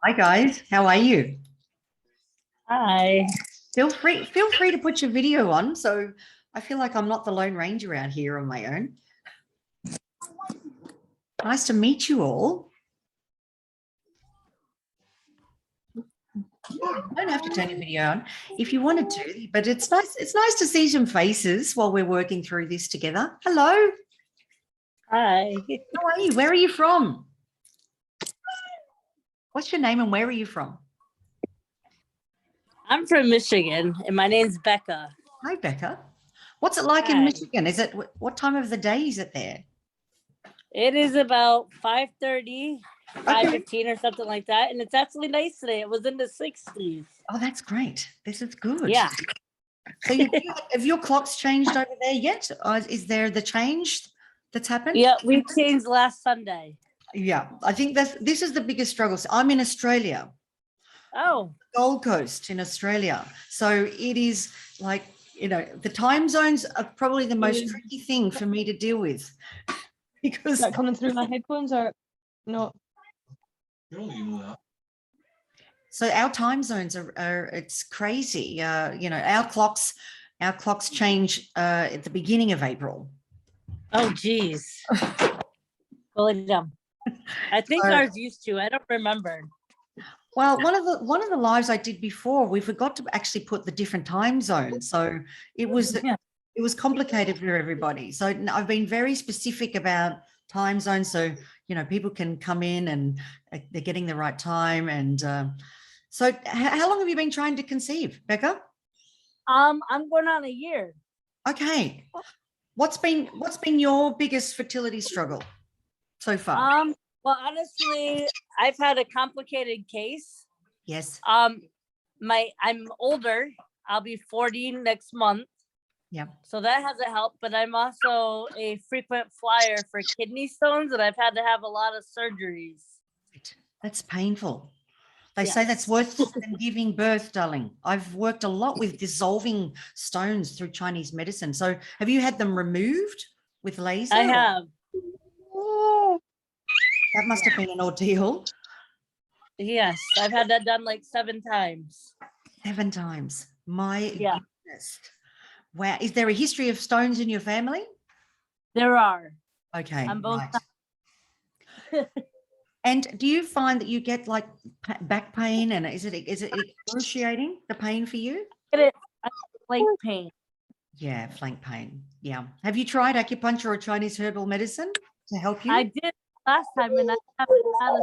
Hi guys, how are you? Hi. Feel free to put your video on, so I feel like I'm not the Lone Ranger out here on my own. Nice to meet you all. You don't have to turn your video on if you wanted to, but it's nice to see some faces while we're working through this together. Hello. Hi. How are you? Where are you from? What's your name and where are you from? I'm from Michigan and my name's Becca. Hi, Becca. What's it like in Michigan? Is it, what time of the day is it there? It is about 5:30, 5:15 Okay. or something like that. And it's actually nice today. It was in the 60s. Oh, that's great. This is good. Yeah. So have your clocks changed over there yet? Or is there the change that's happened? Yeah, we changed last Sunday. Yeah, I think this is the biggest struggle. So I'm in Australia. Oh. Gold Coast in Australia. So it is like, you know, the time zones are probably the most tricky thing for me to deal with. Because is that coming through my headphones or not? So our time zones are it's crazy. You know, our clocks change at the beginning of April. Oh, geez. Well, I think ours used to. I don't remember. Well, one of the lives I did before, we forgot to actually put the different time zones. So it was complicated for everybody. So I've been very specific about time zones. So, you know, people can come in and they're getting the right time. And so how long have you been trying to conceive, Becca? I'm going on a year. Okay. What's been your biggest fertility struggle so far? Well, honestly, I've had a complicated case. Yes. I'm older. I'll be 40 next month. Yeah. So that hasn't helped, but I'm also a frequent flyer for kidney stones, and I've had to have a lot of surgeries. That's painful. They say that's worse than giving birth, darling. I've worked a lot with dissolving stones through Chinese medicine. So have you had them removed with laser? I have. That must have been an ordeal. Yes, I've had that done like 7 times. 7 times. My goodness. Wow. Is there a history of stones in your family? There are. Okay. On both sides. And do you find that you get like back pain, and is it excruciating, the pain for you? Flank pain. Yeah, flank pain. Yeah. Have you tried acupuncture or Chinese herbal medicine to help you? I did last time, and I haven't had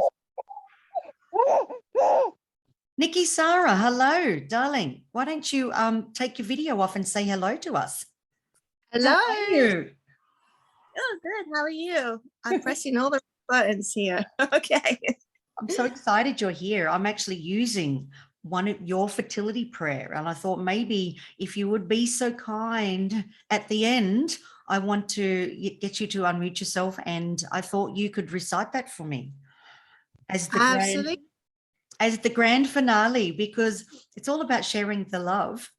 Nikki Sarah, hello, darling. Why don't you take your video off and say hello to us? Hello. How are you? Oh, good. How are you? I'm pressing all the buttons here. Okay. I'm so excited you're here. I'm actually using one of your fertility prayer, and I thought maybe if you would be so kind at the end, I want to get you to unmute yourself, and I thought you could recite that for me as the grand finale, because it's all about sharing the love.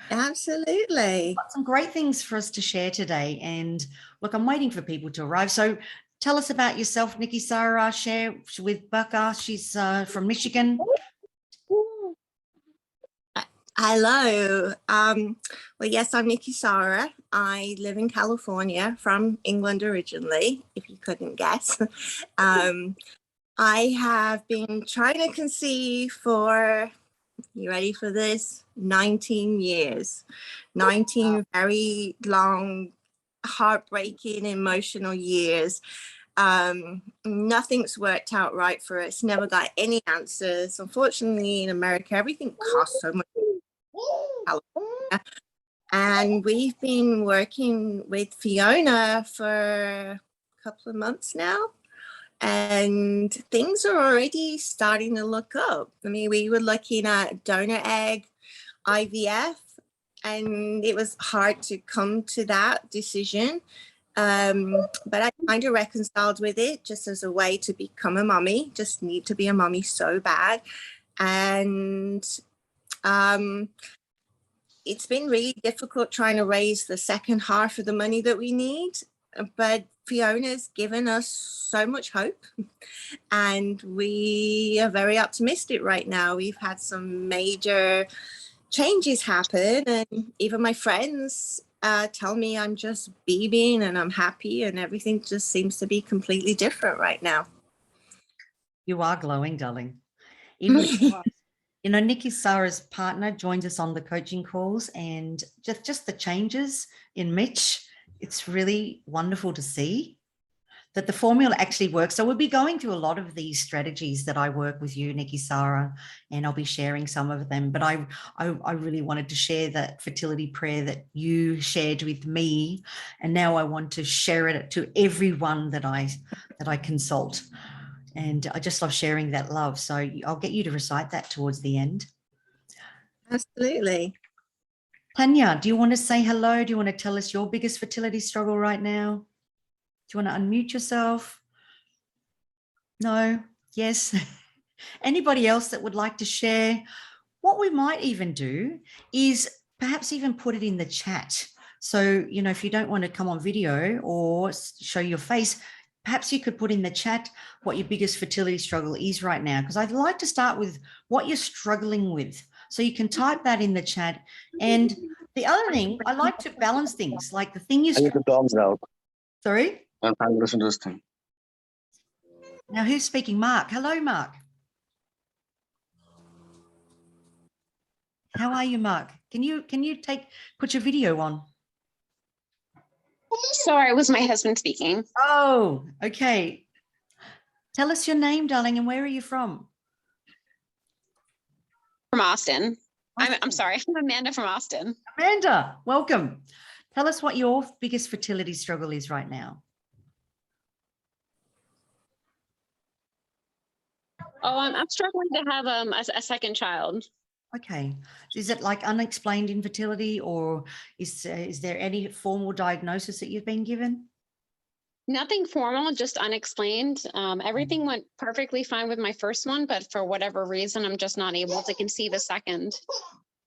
Absolutely. Got some great things for us to share today, and look, I'm waiting for people to arrive. So tell us about yourself, Nikki Sarah. Share with Becca. She's from Michigan. Hello. Well, yes, I'm Nikki Sarah. I live in California, from England originally, if you couldn't guess. I have been trying to conceive for, you ready for this? 19 years. 19 very long, heartbreaking, emotional years. Nothing's worked out right for us. Never got any answers. Unfortunately, in America, everything costs so much. And we've been working with Fiona for a couple of months now, and things are already starting to look up. I mean, we were looking at donor egg, IVF, and it was hard to come to that decision. But I kind of reconciled with it just as a way to become a mommy, just need to be a mommy so bad. And it's been really difficult trying to raise the second half of the money that we need. But Fiona's given us so much hope, and we are very optimistic right now. We've had some major changes happen, and even my friends tell me I'm just beaming and I'm happy, and everything just seems to be completely different right now. You are glowing, darling. Even Nikki Sarah's partner joins us on the coaching calls, and just the changes in Mitch, it's really wonderful to see that the formula actually works. So we'll be going through a lot of these strategies that I work with you, Nikki Sarah, and I'll be sharing some of them. But I really wanted to share that fertility prayer that you shared with me, and now I want to share it to everyone that I consult. And I just love sharing that love. So I'll get you to recite that towards the end. Absolutely. Tanya, do you want to say hello? Do you want to tell us your biggest fertility struggle right now? Do you want to unmute yourself? No? Yes? Anybody else that would like to share? What we might even do is perhaps even put it in the chat. So, if you don't want to come on video or show your face, perhaps you could put in the chat what your biggest fertility struggle is right now, because I'd like to start with what you're struggling with. So you can type that in the chat. And the other thing, I like to balance things, like the thing you... I get the dogs out. Sorry? I'm trying to listen to this thing. Now, who's speaking? Mark. Hello, Mark. How are you, Mark? Can you put your video on? Sorry, it was my husband speaking. Oh, okay. Tell us your name, darling, and where are you from? From Austin. I'm sorry, I'm Amanda from Austin. Amanda, welcome. Tell us what your biggest fertility struggle is right now. Oh, I'm struggling to have a second child. Okay. Is it like unexplained infertility, or is there any formal diagnosis that you've been given? Nothing formal, just unexplained. Everything went perfectly fine with my first one, but for whatever reason, I'm just not able to conceive a second.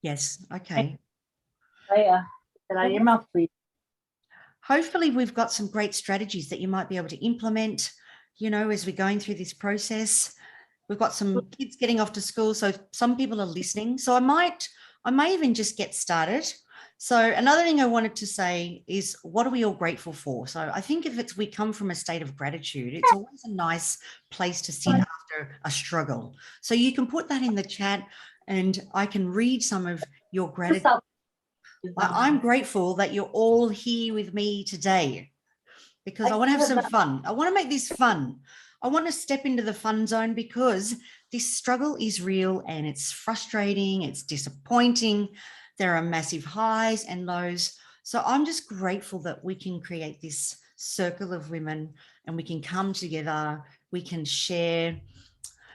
Yes. Okay. Get out of your mouth, please. Hopefully we've got some great strategies that you might be able to implement, as we're going through this process. We've got some kids getting off to school, so some people are listening. So I may even just get started. So another thing I wanted to say is, what are we all grateful for? So I think if we come from a state of gratitude, it's always a nice place to sit after a struggle. So you can put that in the chat and I can read some of your gratitude. I'm grateful that you're all here with me today, because I want to have some fun. I want to make this fun. I want to step into the fun zone, because this struggle is real and it's frustrating. It's disappointing. There are massive highs and lows. So I'm just grateful that we can create this circle of women and we can come together. We can share.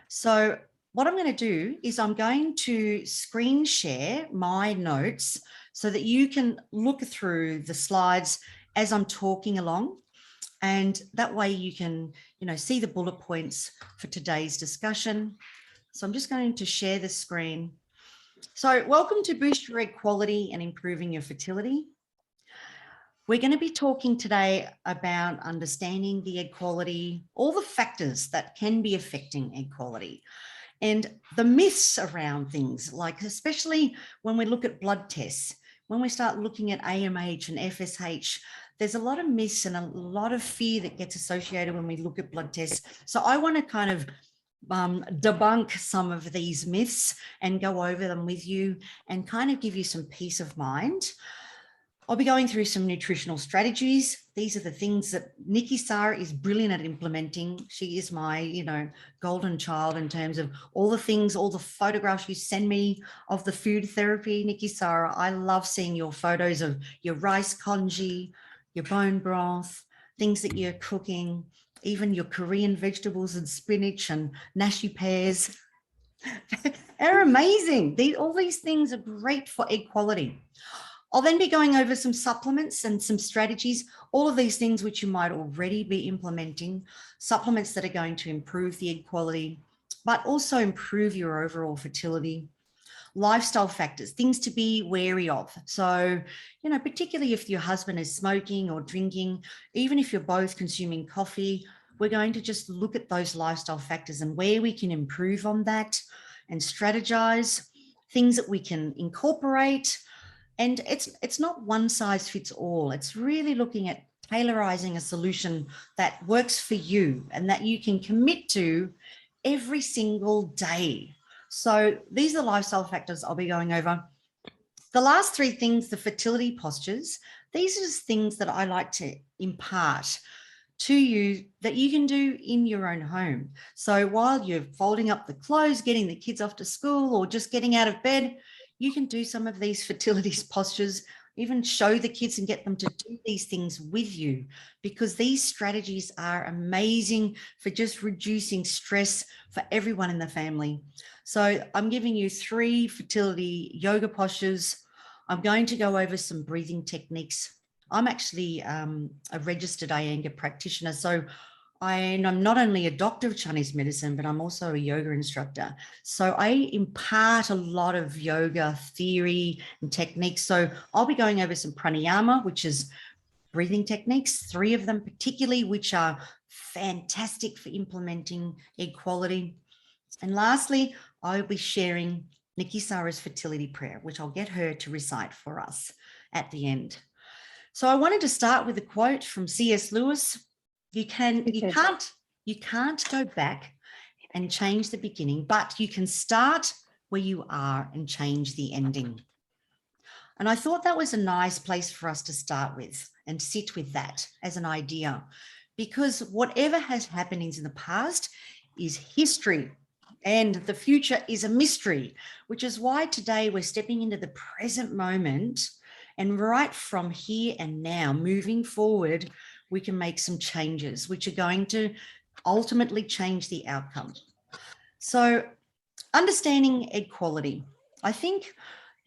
So what I'm going to do is I'm going to screen share my notes so that you can look through the slides as I'm talking along. And that way you can, see the bullet points for today's discussion. So I'm just going to share the screen. So welcome to Boost Your Egg Quality and Improving Your Fertility. We're going to be talking today about understanding the egg quality, all the factors that can be affecting egg quality, and the myths around things, like especially when we look at blood tests, when we start looking at AMH and FSH, there's a lot of myths and a lot of fear that gets associated when we look at blood tests. So I want to kind of debunk some of these myths and go over them with you and kind of give you some peace of mind. I'll be going through some nutritional strategies. These are the things that Nikki Sarah is brilliant at implementing. She is my, golden child in terms of all the things, all the photographs you send me of the food therapy. Nikki Sarah, I love seeing your photos of your rice congee, your bone broth, things that you're cooking, even your Korean vegetables and spinach and nashi pears. They're amazing. All these things are great for egg quality. I'll then be going over some supplements and some strategies, all of these things which you might already be implementing, supplements that are going to improve the egg quality, but also improve your overall fertility. lifestyle factors, things to be wary of. So, you know, particularly if your husband is smoking or drinking, even if you're both consuming coffee, we're going to just look at those lifestyle factors and where we can improve on that and strategize, things that we can incorporate. And it's not one size fits all. It's really looking at tailorizing a solution that works for you and that you can commit to every single day. So these are the lifestyle factors I'll be going over. The last three things, the fertility postures, these are just things that I like to impart to you that you can do in your own home. So while you're folding up the clothes, getting the kids off to school, or just getting out of bed, you can do some of these fertility postures, even show the kids and get them to do these things with you, because these strategies are amazing for just reducing stress for everyone in the family. So I'm giving you 3 fertility yoga postures. I'm going to go over some breathing techniques. I'm actually a registered Iyengar practitioner. So I'm not only a doctor of Chinese medicine, but I'm also a yoga instructor. So I impart a lot of yoga theory and techniques. So I'll be going over some pranayama, which is breathing techniques, 3 of them particularly, which are fantastic for implementing egg quality. And lastly, I'll be sharing Nikki Sara's fertility prayer, which I'll get her to recite for us at the end. So I wanted to start with a quote from C.S. Lewis. You can't go back and change the beginning, but you can start where you are and change the ending. And I thought that was a nice place for us to start with and sit with that as an idea, because whatever has happened in the past is history and the future is a mystery, which is why today we're stepping into the present moment, and right from here and now, moving forward, we can make some changes which are going to ultimately change the outcome. So understanding egg quality, I think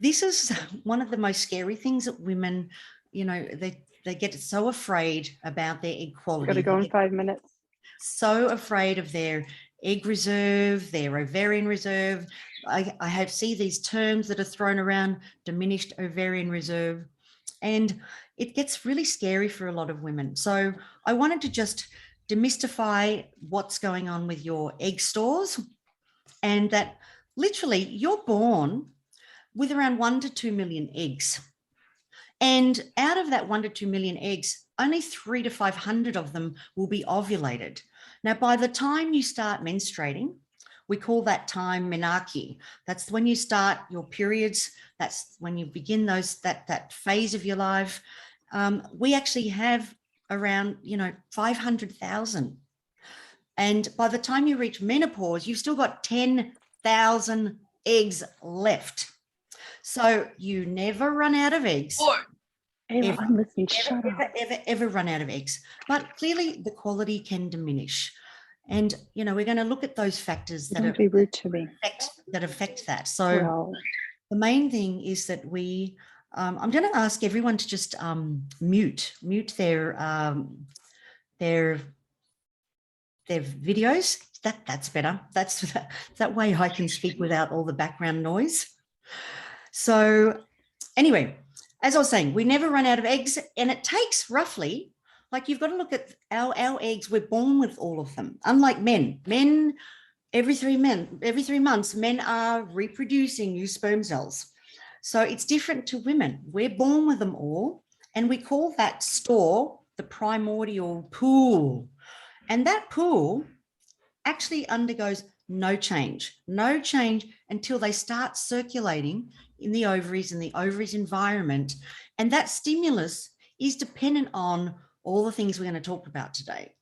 this is one of the most scary things that women, you know, they get so afraid about their egg quality. Got to go in 5 minutes. So afraid of their egg reserve, their ovarian reserve. I have see these terms that are thrown around, diminished ovarian reserve, and it gets really scary for a lot of women. So I wanted to just demystify what's going on with your egg stores, and that literally you're born with around 1 to 2 million eggs. And out of that 1 to 2 million eggs, only 300 to 500 of them will be ovulated. Now, by the time you start menstruating, we call that time menarche. That's when you start your periods. That's when you begin that phase of your life. We actually have around 500,000. And by the time you reach menopause, you've still got 10,000 eggs left. So you never run out of eggs. Ever run out of eggs. But clearly the quality can diminish. And, we're going to look at those factors that affect that. So the main thing is that I'm going to ask everyone to just mute their videos. That's better. That's that way I can speak without all the background noise. So anyway, as I was saying, we never run out of eggs, and it takes roughly, like, you've got to look at our eggs. We're born with all of them. Unlike men, every 3 months, men are reproducing new sperm cells. So it's different to women. We're born with them all, and we call that store the primordial pool. And that pool actually undergoes no change until they start circulating in the ovaries and the ovaries environment. And that stimulus is dependent on all the things we're going to talk about today,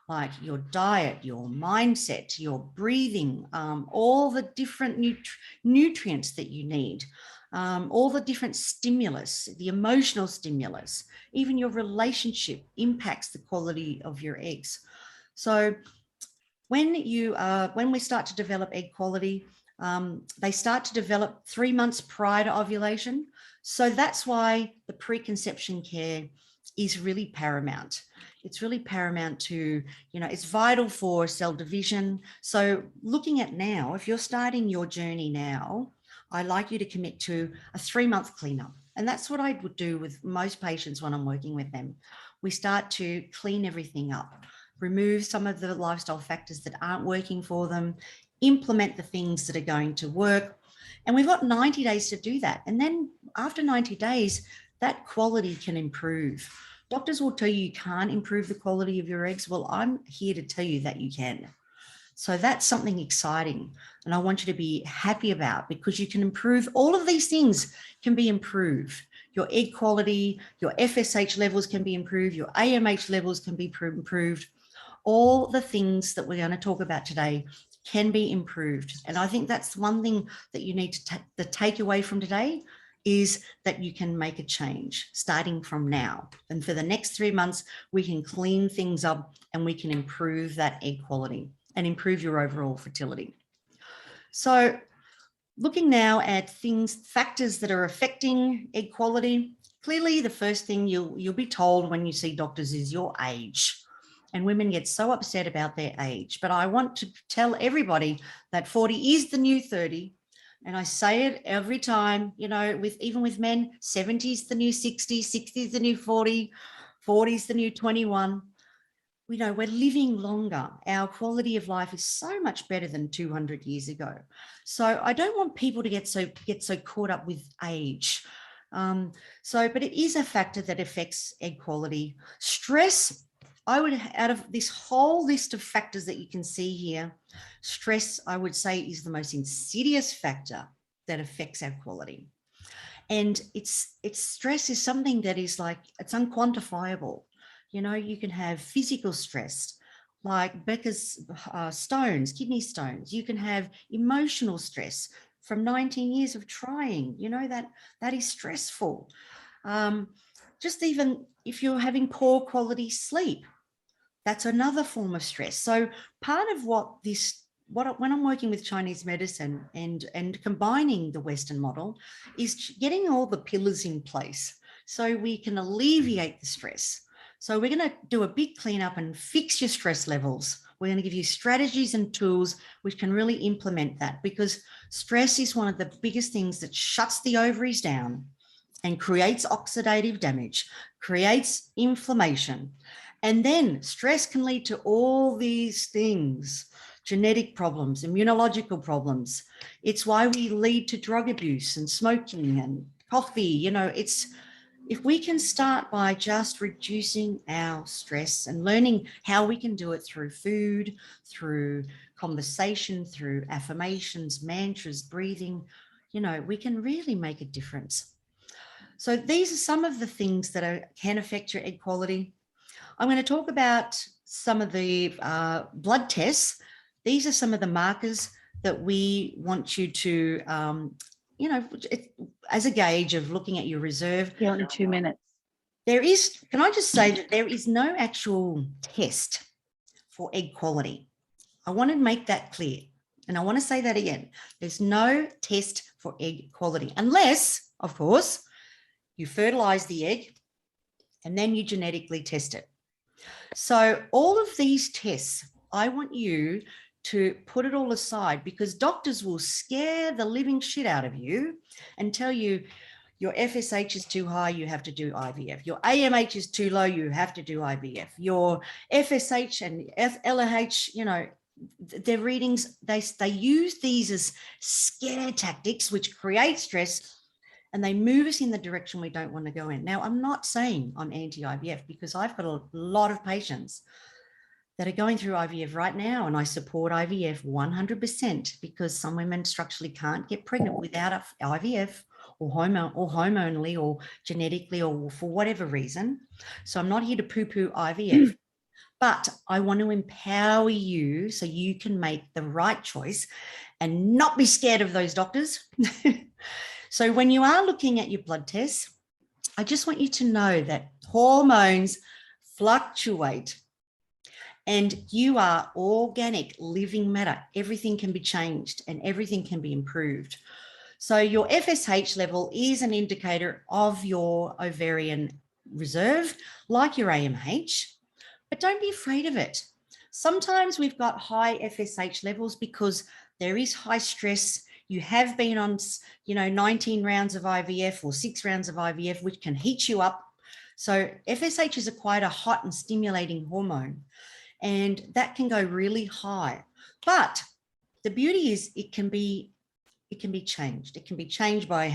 like your diet, your mindset, your breathing, all the different nutrients that you need, all the different stimulus, the emotional stimulus, even your relationship impacts the quality of your eggs. So when we start to develop egg quality, they start to develop 3 months prior to ovulation. So that's why the preconception care is really paramount. It's really paramount to, it's vital for cell division. So looking at now, if you're starting your journey now, I like you to commit to a 3-month cleanup. And that's what I would do with most patients when I'm working with them. We start to clean everything up, remove some of the lifestyle factors that aren't working for them, implement the things that are going to work. And we've got 90 days to do that. And then after 90 days, that quality can improve. Doctors will tell you can't improve the quality of your eggs. Well, I'm here to tell you that you can. So that's something exciting. And I want you to be happy about, because you can improve. All of these things can be improved. Your egg quality, your FSH levels can be improved. Your AMH levels can be improved. All the things that we're going to talk about today can be improved. And I think that's one thing that you need to take away from today, is that you can make a change starting from now. And for the next 3 months, we can clean things up and we can improve that egg quality and improve your overall fertility. So looking now at factors that are affecting egg quality, clearly the first thing you'll be told when you see doctors is your age. And women get so upset about their age. But I want to tell everybody that 40 is the new 30. And I say it every time, you know, even with men, 70 is the new 60, 60 is the new 40, 40 is the new 21. We know we're living longer. Our quality of life is so much better than 200 years ago. So I don't want people to get so caught up with age. But it is a factor that affects egg quality. Stress, out of this whole list of factors that you can see here, stress, I would say, is the most insidious factor that affects our quality. And stress is something that is like, it's unquantifiable. You know, you can have physical stress, like Becker's stones, kidney stones. You can have emotional stress from 19 years of trying. You know, that is stressful. Just even if you're having poor quality sleep, that's another form of stress. So part of when I'm working with Chinese medicine and combining the Western model is getting all the pillars in place so we can alleviate the stress. So we're going to do a big cleanup and fix your stress levels. We're going to give you strategies and tools which can really implement that, because stress is one of the biggest things that shuts the ovaries down and creates oxidative damage, creates inflammation. And then stress can lead to all these things, genetic problems, immunological problems. It's why we lead to drug abuse and smoking and coffee. You know, if we can start by just reducing our stress and learning how we can do it through food, through conversation, through affirmations, mantras, breathing, you know, we can really make a difference. So these are some of the things that can affect your egg quality. I'm going to talk about some of the blood tests. These are some of the markers that we want you to, as a gauge of looking at your reserve. Yeah, in 2 minutes. Can I just say that there is no actual test for egg quality. I want to make that clear. And I want to say that again. There's no test for egg quality, unless, of course, you fertilize the egg and then you genetically test it. So all of these tests, I want you to put it all aside, because doctors will scare the living shit out of you and tell you your FSH is too high, you have to do IVF. Your AMH is too low, you have to do IVF. Your FSH and LH, you know, their readings, they use these as scare tactics, which create stress, and they move us in the direction we don't want to go in. Now, I'm not saying I'm anti-IVF, because I've got a lot of patients that are going through IVF right now, and I support IVF 100%, because some women structurally can't get pregnant without IVF or hormonally or genetically or for whatever reason. So I'm not here to poo-poo IVF, but I want to empower you so you can make the right choice and not be scared of those doctors. So when you are looking at your blood tests, I just want you to know that hormones fluctuate and you are organic living matter. Everything can be changed and everything can be improved. So your FSH level is an indicator of your ovarian reserve, like your AMH, but don't be afraid of it. Sometimes we've got high FSH levels because there is high stress you have been on, 19 rounds of IVF or 6 rounds of IVF, which can heat you up. So FSH is quite a hot and stimulating hormone, and that can go really high. But the beauty is it can be changed. It can be changed by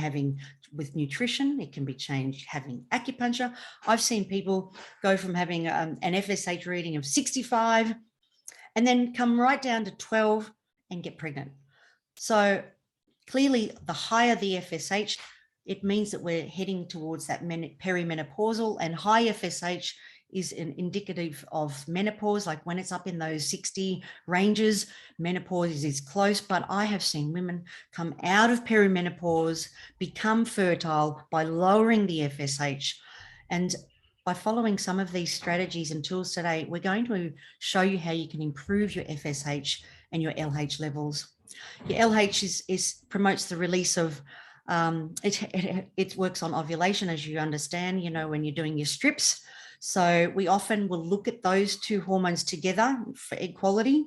with nutrition. It can be changed having acupuncture. I've seen people go from having an FSH reading of 65 and then come right down to 12 and get pregnant. So clearly the higher the FSH, it means that we're heading towards that perimenopausal, and high FSH is indicative of menopause. Like when it's up in those 60 ranges, menopause is close. But I have seen women come out of perimenopause, become fertile by lowering the FSH. And by following some of these strategies and tools today, we're going to show you how you can improve your FSH and your LH levels. Your LH promotes the release of, it works on ovulation, as you understand, when you're doing your strips. So we often will look at those two hormones together for egg quality.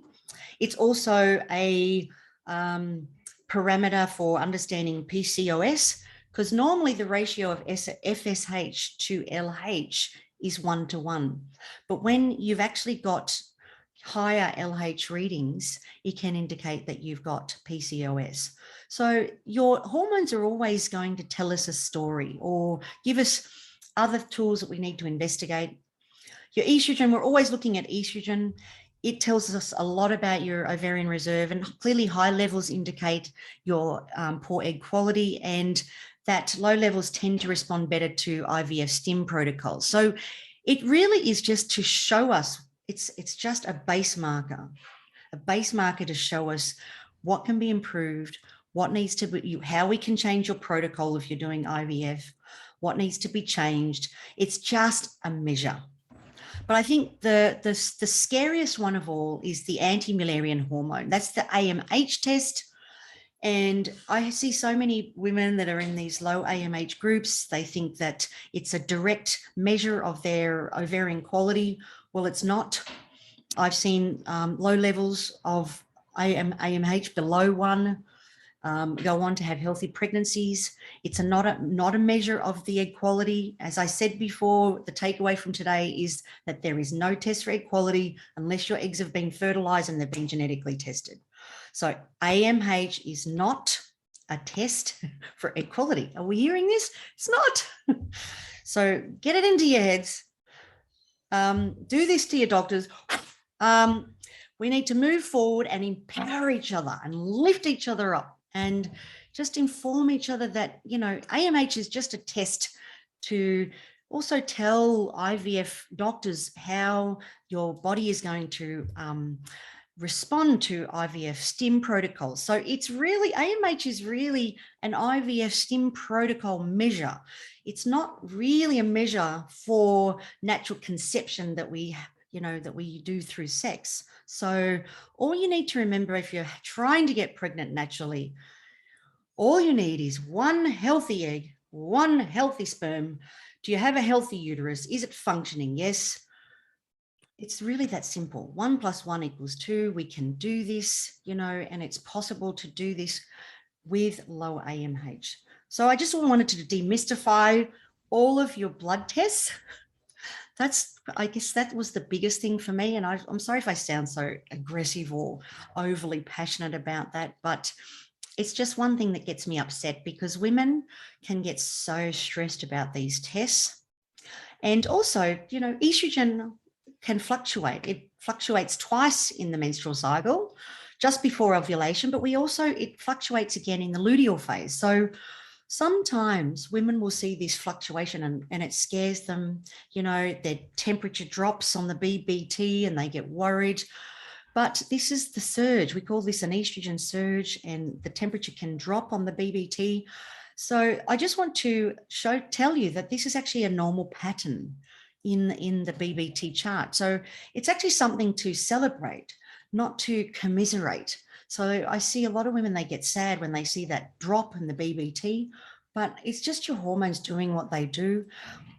It's also a parameter for understanding PCOS, because normally the ratio of FSH to LH is 1:1. But when you've actually got higher LH readings, it can indicate that you've got PCOS. So your hormones are always going to tell us a story or give us other tools that we need to investigate. Your estrogen, we're always looking at estrogen. It tells us a lot about your ovarian reserve, and clearly high levels indicate your poor egg quality, and that low levels tend to respond better to IVF stim protocols. So it really is just to show us, it's just a base marker to show us what can be improved, what needs to be, how we can change your protocol if you're doing IVF, what needs to be changed. It's just a measure. But I think the scariest one of all is the anti-Müllerian hormone. That's the AMH test. And I see so many women that are in these low AMH groups. They think that it's a direct measure of their ovarian quality. Well, it's not. I've seen low levels of AMH below 1 go on to have healthy pregnancies. It's not a measure of the egg quality. As I said before, the takeaway from today is that there is no test for egg quality unless your eggs have been fertilized and they've been genetically tested. So AMH is not a test for egg quality. Are we hearing this? It's not. So get it into your heads. Do this to your doctors. We need to move forward and empower each other and lift each other up and just inform each other that, AMH is just a test to also tell IVF doctors how your body is going to respond to IVF stim protocols. So it's really, AMH is really an IVF stim protocol measure. It's not really a measure for natural conception that we do through sex. So all you need to remember, if you're trying to get pregnant naturally, all you need is one healthy egg, one healthy sperm. Do you have a healthy uterus? Is it functioning? Yes. It's really that simple. 1 + 1 = 2. We can do this, and it's possible to do this with low AMH. So I just wanted to demystify all of your blood tests. I guess that was the biggest thing for me. And I'm sorry if I sound so aggressive or overly passionate about that, but it's just one thing that gets me upset, because women can get so stressed about these tests. And also, estrogen can fluctuate. It fluctuates twice in the menstrual cycle, just before ovulation, but it fluctuates again in the luteal phase. So sometimes women will see this fluctuation and it scares them. Their temperature drops on the BBT and they get worried. But this is the surge. We call this an estrogen surge, and the temperature can drop on the BBT. So I just want to tell you that this is actually a normal pattern in the BBT chart. So it's actually something to celebrate, not to commiserate. So I see a lot of women, they get sad when they see that drop in the BBT, but it's just your hormones doing what they do.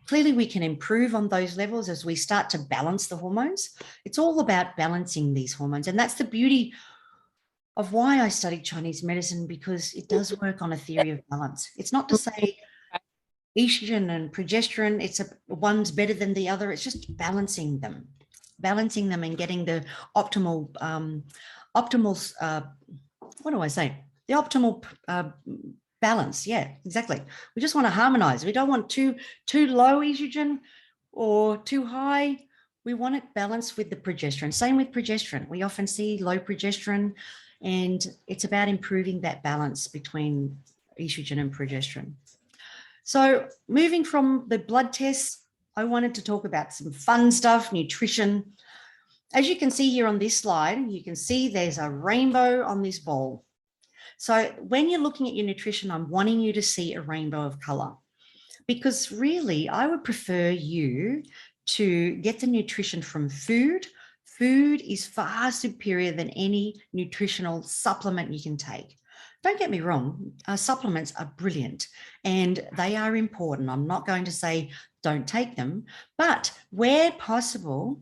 Clearly, we can improve on those levels as we start to balance the hormones. It's all about balancing these hormones. And that's the beauty of why I studied Chinese medicine, because it does work on a theory of balance. It's not to say estrogen and progesterone, one's better than the other. It's just balancing them and getting the optimal, what do I say? The optimal balance. Yeah, exactly. We just want to harmonize. We don't want too low estrogen or too high. We want it balanced with the progesterone. Same with progesterone. We often see low progesterone, and it's about improving that balance between estrogen and progesterone. So moving from the blood tests, I wanted to talk about some fun stuff, nutrition. As you can see here on this slide, you can see there's a rainbow on this bowl. So when you're looking at your nutrition, I'm wanting you to see a rainbow of color, because really I would prefer you to get the nutrition from food. Food is far superior than any nutritional supplement you can take. Don't get me wrong, supplements are brilliant and they are important. I'm not going to say don't take them, but where possible,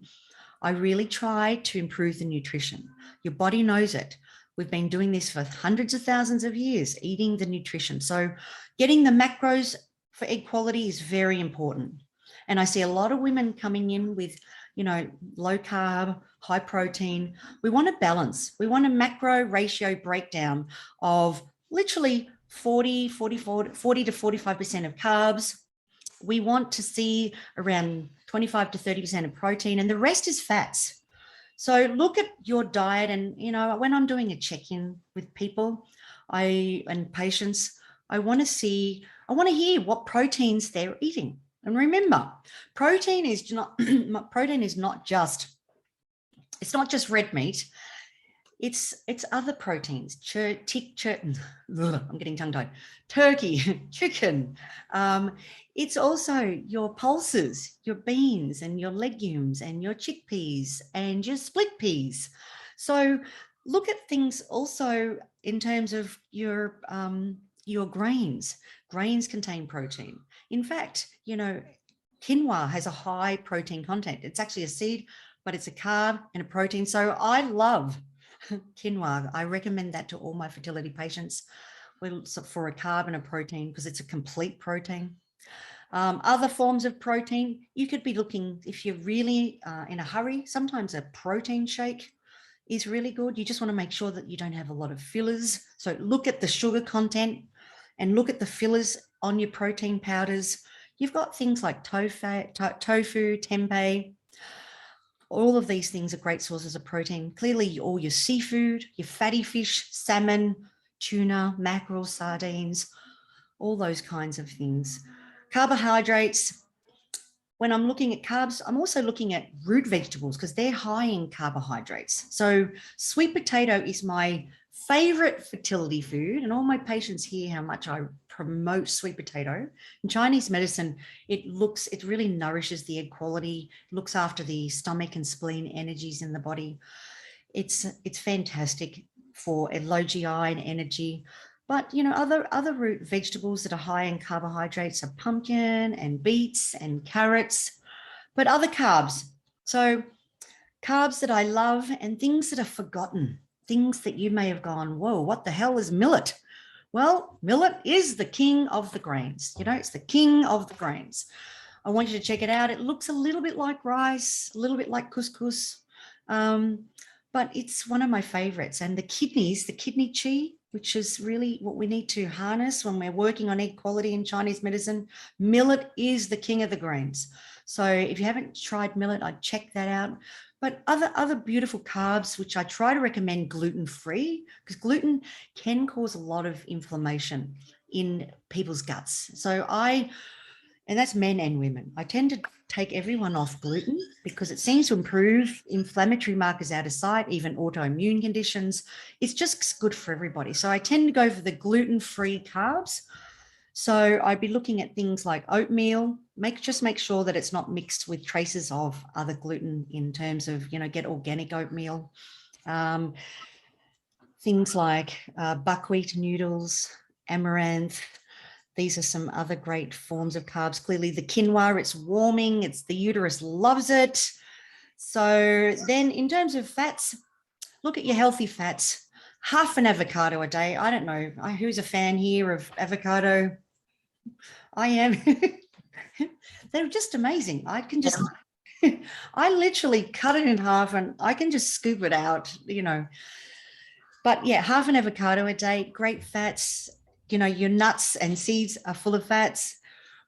I really try to improve the nutrition. Your body knows it. We've been doing this for hundreds of thousands of years, eating the nutrition. So getting the macros for egg quality is very important. And I see a lot of women coming in with, low carb, high protein. We want a balance. We want a macro ratio breakdown of literally 40 to 45% of carbs. We want to see around 25 to 30% of protein, and the rest is fats. So look at your diet, and when I'm doing a check-in with people and patients, I want to hear what proteins they're eating. And remember, protein is not just red meat. It's other proteins. I'm getting tongue-tied. Turkey, chicken. It's also your pulses, your beans and your legumes and your chickpeas and your split peas. So look at things also in terms of your grains. Grains contain protein. In fact, quinoa has a high protein content. It's actually a seed, but it's a carb and a protein. So I love quinoa. I recommend that to all my fertility patients for a carb and a protein, because it's a complete protein. Other forms of protein, you could be looking, if you're really in a hurry, sometimes a protein shake is really good. You just want to make sure that you don't have a lot of fillers. So look at the sugar content and look at the fillers on your protein powders. You've got things like tofu, tempeh. All of these things are great sources of protein. Clearly, all your seafood, your fatty fish, salmon, tuna, mackerel, sardines, all those kinds of things. Carbohydrates. When I'm looking at carbs, I'm also looking at root vegetables because they're high in carbohydrates. So sweet potato is my favorite fertility food, and all my patients hear how much I promote sweet potato. In Chinese medicine, it really nourishes the egg quality, looks after the stomach and spleen energies in the body. It's fantastic for a low GI and energy. But other root vegetables that are high in carbohydrates are pumpkin and beets and carrots, but other carbs. So carbs that I love and things that are forgotten, things that you may have gone, whoa, what the hell is millet? Well, millet is the king of the grains. It's the king of the grains. I want you to check it out. It looks a little bit like rice, a little bit like couscous, but it's one of my favorites. And the kidney chi, which is really what we need to harness when we're working on egg quality in Chinese medicine. Millet is the king of the grains. So if you haven't tried millet, I'd check that out. But other beautiful carbs, which I try to recommend gluten-free, because gluten can cause a lot of inflammation in people's guts. And that's men and women. I tend to take everyone off gluten because it seems to improve inflammatory markers out of sight, even autoimmune conditions. It's just good for everybody. So I tend to go for the gluten-free carbs. So I'd be looking at things like oatmeal. Just make sure that it's not mixed with traces of other gluten, in terms of, get organic oatmeal. Things like buckwheat noodles, amaranth. These are some other great forms of carbs. Clearly the quinoa, it's warming, the uterus loves it. So then in terms of fats, look at your healthy fats. half an avocado a day. I don't know who's a fan here of avocado. I am. They're just amazing. I can just, I literally cut it in half and I can just scoop it out, you know. But yeah, half an avocado a day, great fats. You know, your nuts and seeds are full of fats.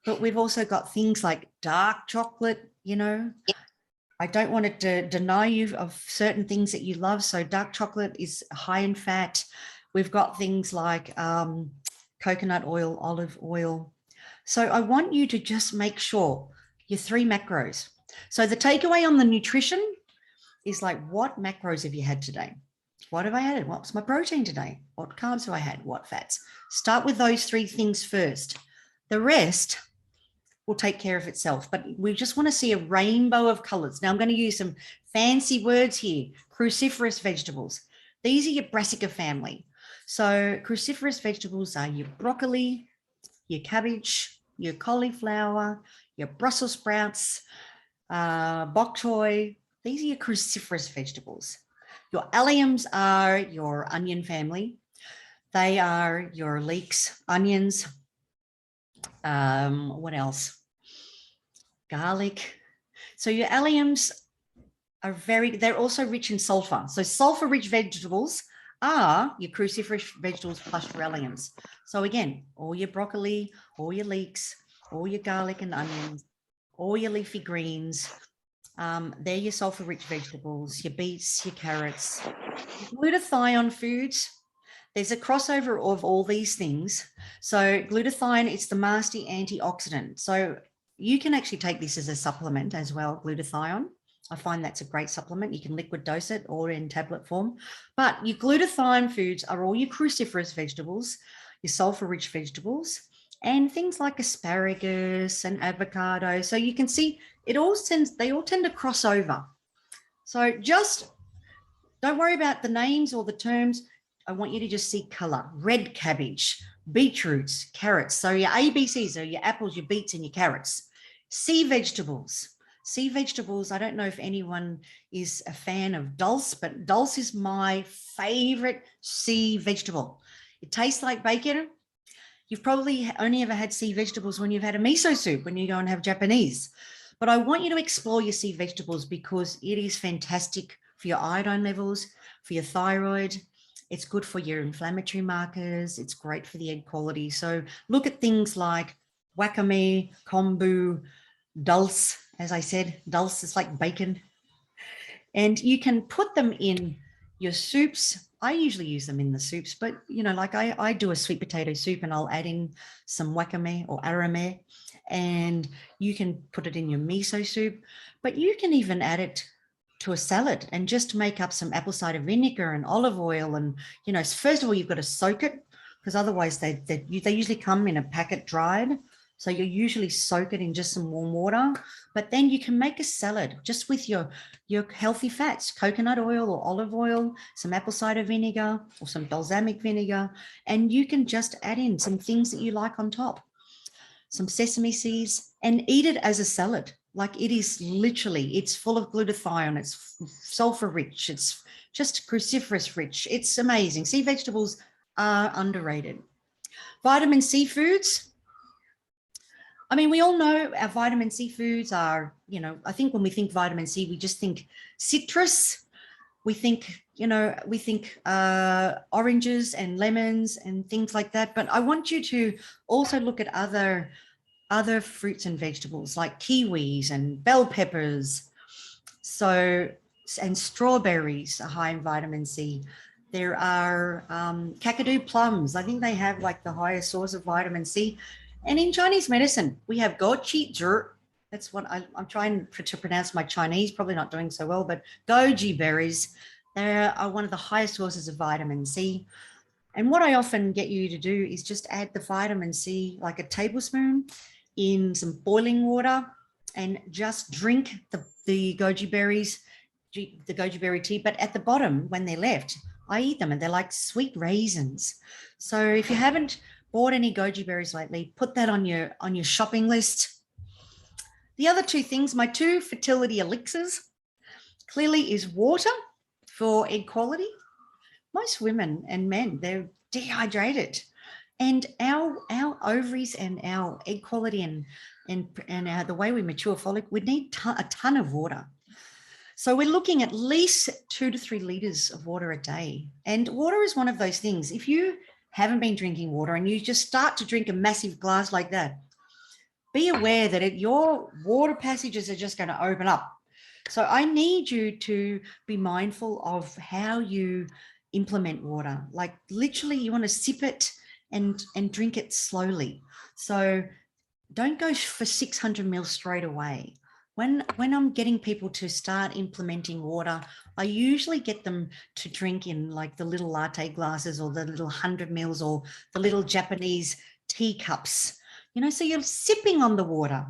But we've also got things like dark chocolate, you know. I don't want to deny you of certain things that you love. So dark chocolate is high in fat. We've got things like coconut oil, olive oil. So I want you to just make sure your 3 macros. So the takeaway on the nutrition is like, what macros have you had today? What have I had? What's my protein today? What carbs have I had? What fats? Start with those 3 things first. The rest will take care of itself, but we just want to see a rainbow of colors. Now I'm going to use some fancy words here. Cruciferous vegetables. These are your brassica family. So cruciferous vegetables are your broccoli, your cabbage, your cauliflower, your Brussels sprouts, bok choy. These are your cruciferous vegetables. Your alliums are your onion family. They are your leeks, onions. What else? Garlic. So your alliums are they're also rich in sulfur. So sulfur-rich vegetables are your cruciferous vegetables plus your alliums. So again, all your broccoli, all your leeks, all your garlic and onions, all your leafy greens, they're your sulfur-rich vegetables, your beets, your carrots. Glutathione foods, there's a crossover of all these things. So glutathione, it's the master antioxidant. So you can actually take this as a supplement as well, glutathione. I find that's a great supplement. You can liquid dose it or in tablet form. But your glutathione foods are all your cruciferous vegetables, your sulfur-rich vegetables, and things like asparagus and avocado. So you can see they all tend to cross over. So just don't worry about the names or the terms. I want you to just see color. Red cabbage, beetroots, carrots. So your ABCs are your apples, your beets, and your carrots. Sea vegetables. Sea vegetables, I don't know if anyone is a fan of dulse, but dulse is my favorite sea vegetable. It tastes like bacon. You've probably only ever had sea vegetables when you've had a miso soup, when you go and have Japanese. But I want you to explore your sea vegetables because it is fantastic for your iodine levels, for your thyroid. It's good for your inflammatory markers. It's great for the egg quality. So look at things like wakame, kombu, dulse. As I said, dulse is like bacon. And you can put them in your soups. I usually use them in the soups, but you know, like I do a sweet potato soup and I'll add in some wakame or arame, and you can put it in your miso soup, but you can even add it to a salad and just make up some apple cider vinegar and olive oil. And, you know, first of all, you've got to soak it because otherwise they usually come in a packet dried. So you usually soak it in just some warm water, but then you can make a salad just with your healthy fats, coconut oil or olive oil, some apple cider vinegar or some balsamic vinegar, and you can just add in some things that you like on top, some sesame seeds, and eat it as a salad. Like it is literally, it's full of glutathione, it's sulfur rich, it's just cruciferous rich. It's amazing. Sea vegetables are underrated. Vitamin C foods. I mean, we all know our vitamin C foods are, you know, I think when we think vitamin C, we just think citrus. We think, you know, oranges and lemons and things like that. But I want you to also look at other fruits and vegetables like kiwis and bell peppers. So, and strawberries are high in vitamin C. There are kakadu plums. I think they have like the highest source of vitamin C. And in Chinese medicine, we have goji zhi. That's what I'm trying to pronounce my Chinese, probably not doing so well, but goji berries, they are one of the highest sources of vitamin C. And what I often get you to do is just add the vitamin C, like a tablespoon, in some boiling water and just drink the goji berries, the goji berry tea. But at the bottom, when they're left, I eat them and they're like sweet raisins. So if you haven't bought any goji berries lately, put that on your shopping list. The other 2 things, my 2 fertility elixirs, clearly is water for egg quality. most women and men, they're dehydrated. And our ovaries and our egg quality and the way we mature follic, we need a ton of water. So we're looking at least 2 to 3 liters of water a day. And water is one of those things. If you haven't been drinking water and you just start to drink a massive glass like that, be aware that your water passages are just going to open up. So I need you to be mindful of how you implement water. Like literally you want to sip it and drink it slowly. So don't go for 600 mils straight away. When I'm getting people to start implementing water, I usually get them to drink in like the little latte glasses or the little 100 mils or the little Japanese teacups, you know, so you're sipping on the water.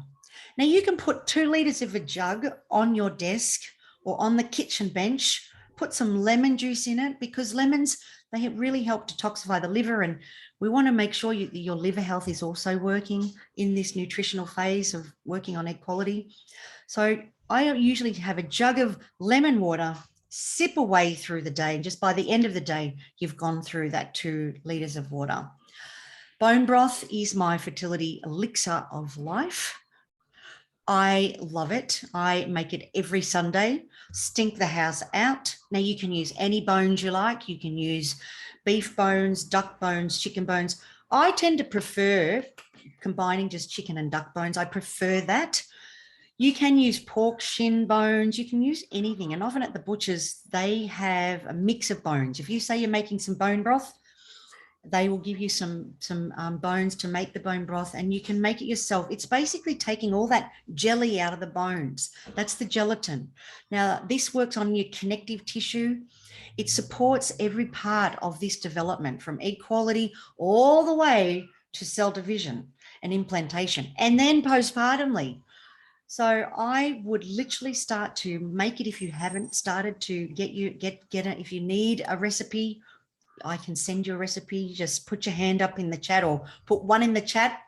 Now you can put 2 liters of a jug on your desk or on the kitchen bench, put some lemon juice in it, because lemons, they really help detoxify the liver, and we want to make sure your liver health is also working in this nutritional phase of working on egg quality. So I usually have a jug of lemon water, sip away through the day. Just by the end of the day, you've gone through that 2 liters of water. Bone broth is my fertility elixir of life. I love it. I make it every Sunday, stink the house out. Now you can use any bones you like. You can use beef bones, duck bones, chicken bones. I tend to prefer combining just chicken and duck bones. I prefer that. You can use pork shin bones. You can use anything. And often at the butchers, they have a mix of bones. If you say you're making some bone broth, they will give you some bones to make the bone broth, and you can make it yourself. It's basically taking all that jelly out of the bones. That's the gelatin. Now, this works on your connective tissue. It supports every part of this development, from egg quality all the way to cell division and implantation, and then postpartumly. So I would literally start to make it if you haven't started to get it. If you need a recipe, I can send you a recipe. Just put your hand up in the chat or put one in the chat,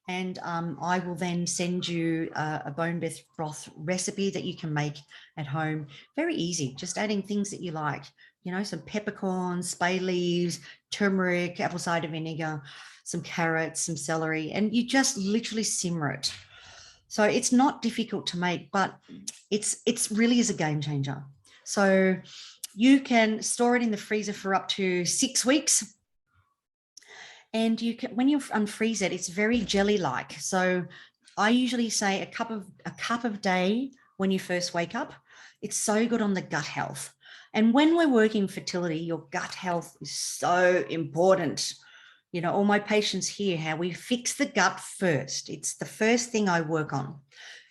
and I will then send you a bone broth recipe that you can make at home. Very easy, just adding things that you like, you know, some peppercorns, bay leaves, turmeric, apple cider vinegar, some carrots, some celery, and you just literally simmer it. So it's not difficult to make, but it's really is a game changer. So you can store it in the freezer for up to 6 weeks. And you can, when you unfreeze it, it's very jelly-like. So I usually say a cup a day when you first wake up. It's so good on the gut health. And when we're working fertility, your gut health is so important. You know, all my patients hear how we fix the gut first. It's the first thing I work on.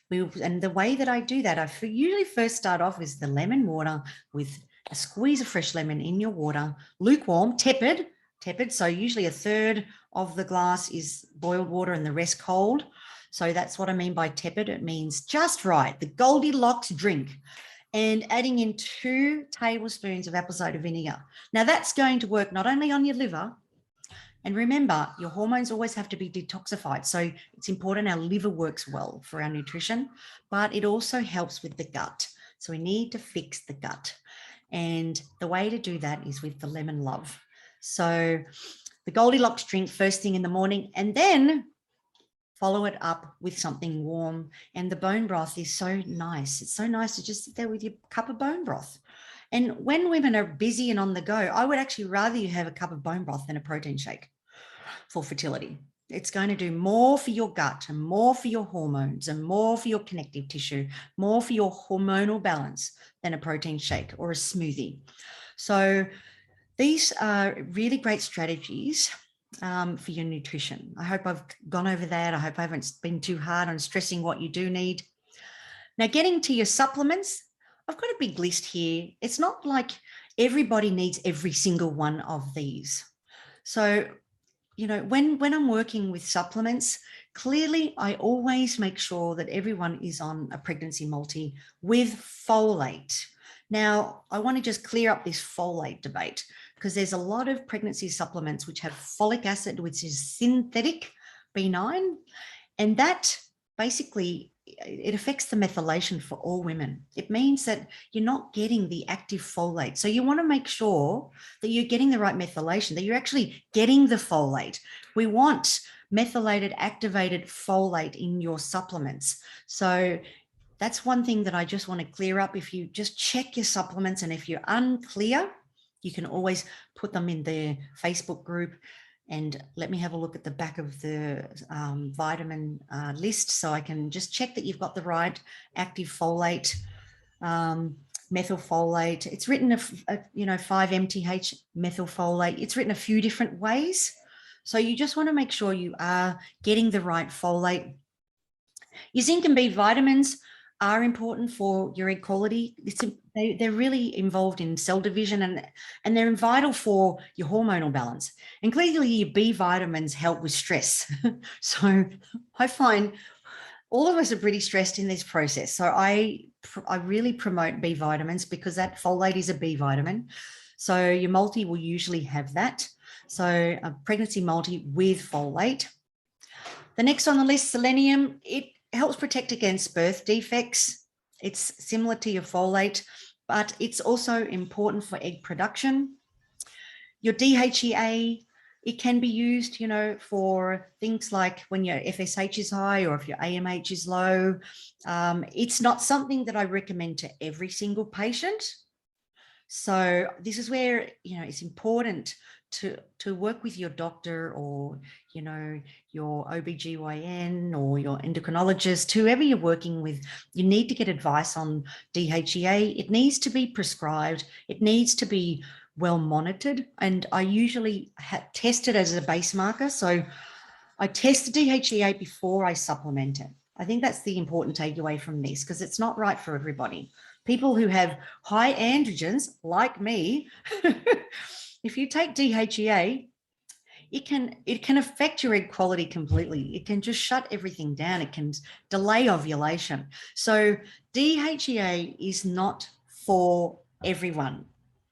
And the way that I do that, I usually first start off with the lemon water with a squeeze of fresh lemon in your water, lukewarm, tepid. So usually 1/3 of the glass is boiled water and the rest cold. So that's what I mean by tepid. It means just right, the Goldilocks drink. And adding in 2 tablespoons of apple cider vinegar. Now that's going to work not only on your liver, and remember, your hormones always have to be detoxified. So it's important our liver works well for our nutrition, but it also helps with the gut. So we need to fix the gut. And the way to do that is with the lemon love. So the Goldilocks drink first thing in the morning, and then follow it up with something warm. And the bone broth is so nice. It's so nice to just sit there with your cup of bone broth. And when women are busy and on the go, I would actually rather you have a cup of bone broth than a protein shake for fertility. It's going to do more for your gut and more for your hormones and more for your connective tissue, more for your hormonal balance than a protein shake or a smoothie. So these are really great strategies for your nutrition. I hope I've gone over that. I hope I haven't been too hard on stressing what you do need. Now, getting to your supplements, I've got a big list here. It's not like everybody needs every single one of these. So, you know, when I'm working with supplements, clearly I always make sure that everyone is on a pregnancy multi with folate. Now, I want to just clear up this folate debate, because there's a lot of pregnancy supplements which have folic acid, which is synthetic, benign, and that basically it affects the methylation for all women. It means that you're not getting the active folate. So you want to make sure that you're getting the right methylation, that you're actually getting the folate. We want methylated activated folate in your supplements. So that's one thing that I just want to clear up. If you just check your supplements, and if you're unclear, you can always put them in the Facebook group. And let me have a look at the back of the vitamin list, so I can just check that you've got the right active folate, methylfolate. It's written 5-MTH methylfolate. It's written a few different ways. So you just want to make sure you are getting the right folate. Your zinc and B vitamins are important for your egg quality. They're really involved in cell division, and they're vital for your hormonal balance. And clearly your B vitamins help with stress. So I find all of us are pretty stressed in this process. So I really promote B vitamins, because that folate is a B vitamin. So your multi will usually have that. So a pregnancy multi with folate. The next on the list, selenium, it helps protect against birth defects. It's similar to your folate, but it's also important for egg production. Your DHEA, it can be used, for things like when your FSH is high or if your AMH is low. It's not something that I recommend to every single patient. So this is where, it's important to work with your doctor, or, your OBGYN or your endocrinologist, whoever you're working with. You need to get advice on DHEA. It needs to be prescribed. It needs to be well monitored. And I usually test it as a base marker. So I test the DHEA before I supplement it. I think that's the important takeaway from this, because it's not right for everybody. People who have high androgens, like me, if you take DHEA, it can affect your egg quality completely. It can just shut everything down. It can delay ovulation. So DHEA is not for everyone.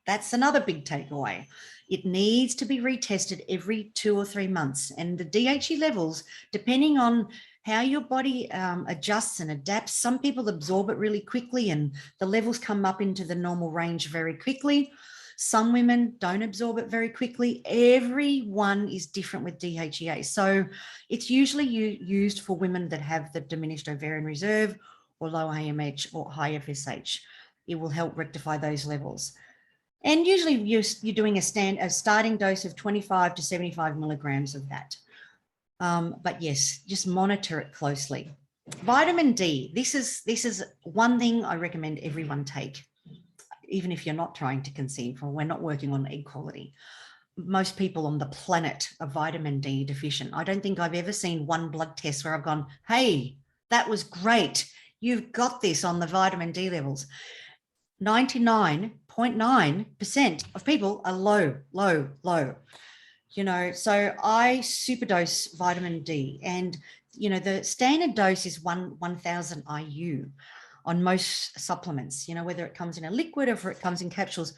That's another big takeaway. It needs to be retested every 2 or 3 months. And the DHEA levels, depending on how your body adjusts and adapts, some people absorb it really quickly and the levels come up into the normal range very quickly. Some women don't absorb it very quickly. Everyone is different with DHEA. So it's usually used for women that have the diminished ovarian reserve or low AMH or high FSH. It will help rectify those levels. And usually you're doing a starting dose of 25 to 75 milligrams of that. But yes, just monitor it closely. Vitamin D, this is one thing I recommend everyone take, even if you're not trying to conceive or we're not working on egg quality. Most people on the planet are vitamin D deficient. I don't think I've ever seen one blood test where I've gone, hey, that was great. You've got this on the vitamin D levels. 99.9% of people are low. So I superdose vitamin D, and, the standard dose is 1,000 IU on most supplements, whether it comes in a liquid or if it comes in capsules.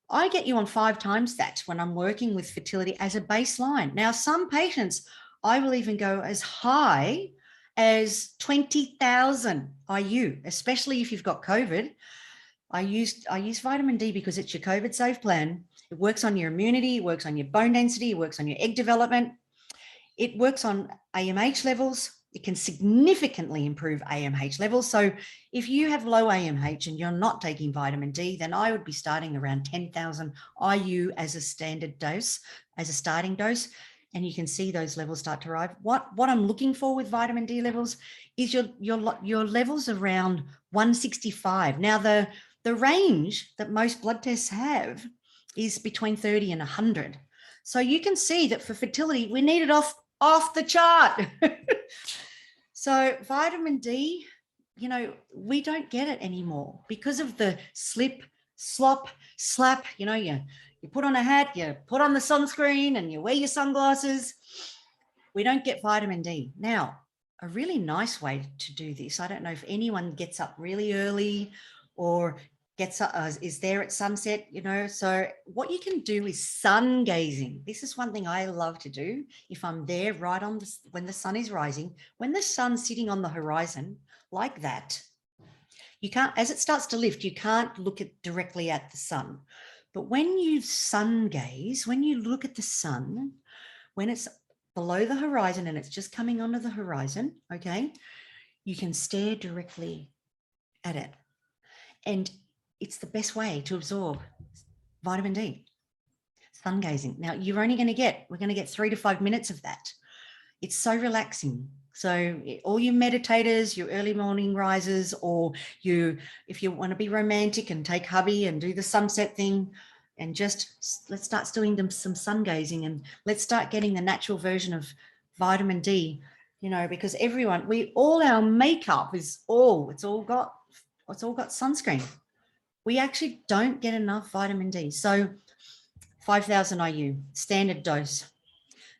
I get you on 5 times that when I'm working with fertility as a baseline. Now, some patients, I will even go as high as 20,000 IU, especially if you've got COVID. I use vitamin D because it's your COVID safe plan. It works on your immunity, it works on your bone density, it works on your egg development. It works on AMH levels. It can significantly improve AMH levels. So if you have low AMH and you're not taking vitamin D, then I would be starting around 10,000 IU as a standard dose, as a starting dose. And you can see those levels start to rise. What I'm looking for with vitamin D levels is your levels around 165. Now, the range that most blood tests have is between 30 and 100. So you can see that for fertility, we need it off the chart. So vitamin D, we don't get it anymore because of the slip, slop, slap. You put on a hat, you put on the sunscreen and you wear your sunglasses. We don't get vitamin D. Now, a really nice way to do this, I don't know if anyone gets up really early or is there at sunset, so what you can do is sun gazing. This is one thing I love to do. If I'm there right on when the sun is rising, when the sun's sitting on the horizon, like that, you can't, as it starts to lift, you can't look directly at the sun. But when you sun gaze, when you look at the sun, when it's below the horizon and it's just coming onto the horizon, okay, you can stare directly at it. And it's the best way to absorb vitamin D, sun gazing. Now you're only going to get, we're going to get 3 to 5 minutes of that. It's so relaxing. So all you meditators, your early morning risers, or you, if you want to be romantic and take hubby and do the sunset thing, and just let's start doing some sun gazing, and let's start getting the natural version of vitamin D, you know, because everyone, all our makeup is it's all got sunscreen. We actually don't get enough vitamin D. So 5,000 IU, standard dose.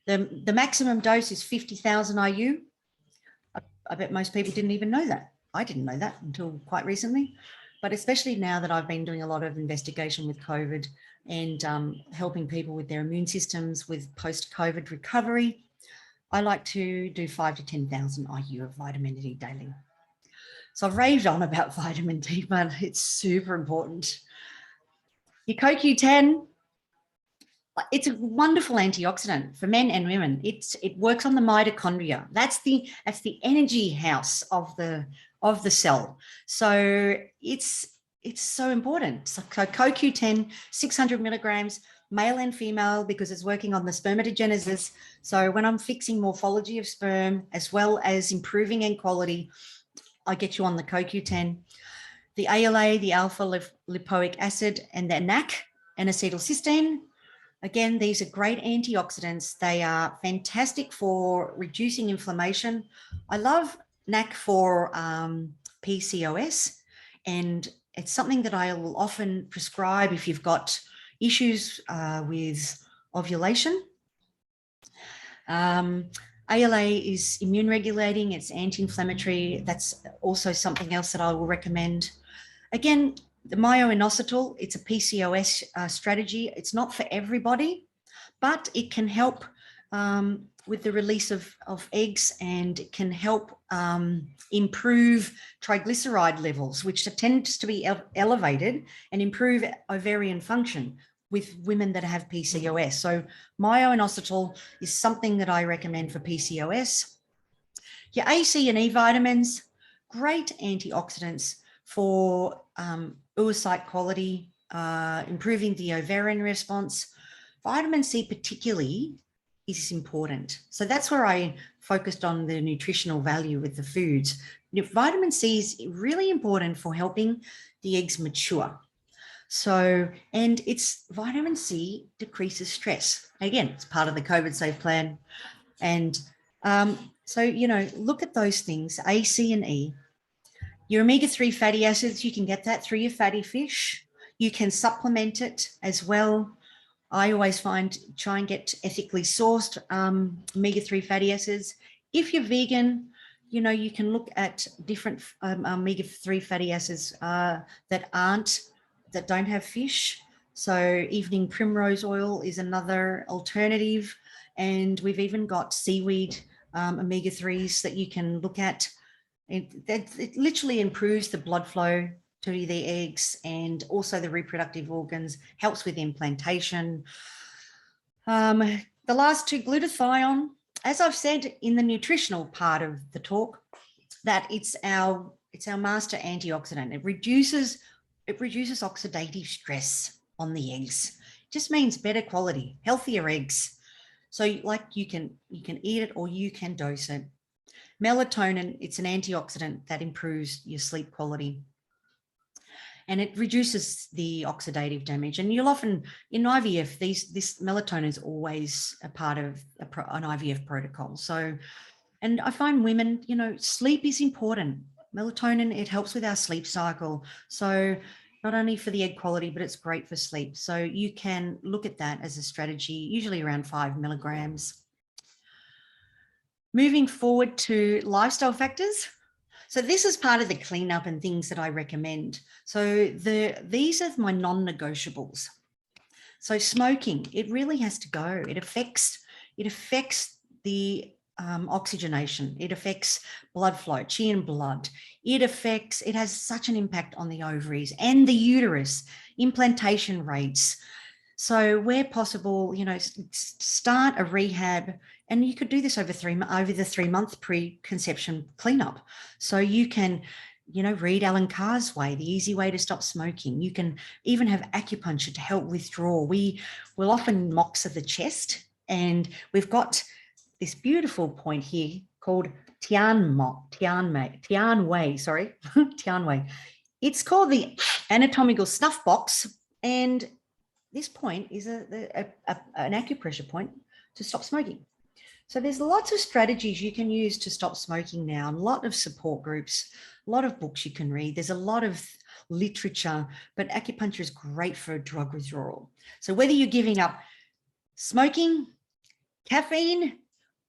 The maximum dose is 50,000 IU. I bet most people didn't even know that. I didn't know that until quite recently, but especially now that I've been doing a lot of investigation with COVID and helping people with their immune systems with post-COVID recovery, I like to do 5 to 10,000 IU of vitamin D daily. So I've raved on about vitamin D, but it's super important. Your CoQ10, it's a wonderful antioxidant for men and women. It works on the mitochondria. That's the energy house of the cell. So it's so important. So CoQ10, 600 milligrams, male and female, because it's working on the spermatogenesis. So when I'm fixing morphology of sperm as well as improving egg quality, I get you on the CoQ10. The ALA, the alpha lipoic acid, and the NAC, N-acetylcysteine. Again, these are great antioxidants. They are fantastic for reducing inflammation. I love NAC for PCOS, and it's something that I will often prescribe if you've got issues with ovulation. ALA is immune regulating, it's anti-inflammatory. That's also something else that I will recommend. Again, the myo-inositol, it's a PCOS strategy. It's not for everybody, but it can help with the release of eggs, and it can help improve triglyceride levels, which tends to be elevated, and improve ovarian function with women that have PCOS. So myo-inositol is something that I recommend for PCOS. Your A, C, and E vitamins, great antioxidants for oocyte quality, improving the ovarian response. Vitamin C particularly is important. So that's where I focused on the nutritional value with the foods. Vitamin C is really important for helping the eggs mature. So, and it's vitamin C decreases stress. Again, it's part of the COVID Safe Plan. And so, you know, look at those things, A, C, and E. Your omega-3 fatty acids, you can get that through your fatty fish. You can supplement it as well. I always try and get ethically sourced omega-3 fatty acids. If you're vegan, you know, you can look at different omega-3 fatty acids that don't have fish. So evening primrose oil is another alternative. And we've even got seaweed omega-3s that you can look at. It literally improves the blood flow to the eggs and also the reproductive organs, helps with implantation. The last two, glutathione, as I've said in the nutritional part of the talk, that it's our master antioxidant. It reduces oxidative stress on the eggs. It just means better quality, healthier eggs. So like you can eat it or you can dose it. Melatonin, it's an antioxidant that improves your sleep quality. And it reduces the oxidative damage. And you'll often, in IVF, this melatonin is always a part of an IVF protocol. So, and I find women, you know, sleep is important. Melatonin, it helps with our sleep cycle. So not only for the egg quality, but it's great for sleep. So you can look at that as a strategy, usually around 5 milligrams. Moving forward to lifestyle factors. So this is part of the cleanup and things that I recommend. So these are my non-negotiables. So smoking, it really has to go. It affects the oxygenation. It affects blood flow, chi and blood. It has such an impact on the ovaries and the uterus, implantation rates. So where possible, start a rehab, and you could do this over the 3-month preconception cleanup. So you can, read Alan Carr's way, the easy way to stop smoking. You can even have acupuncture to help withdraw. We will often mox of the chest, and we've got this beautiful point here called Tian Wei. It's called the anatomical snuff box, and this point is an acupressure point to stop smoking. So there's lots of strategies you can use to stop smoking now, and a lot of support groups, a lot of books you can read. There's a lot of literature, but acupuncture is great for drug withdrawal. So whether you're giving up smoking, caffeine,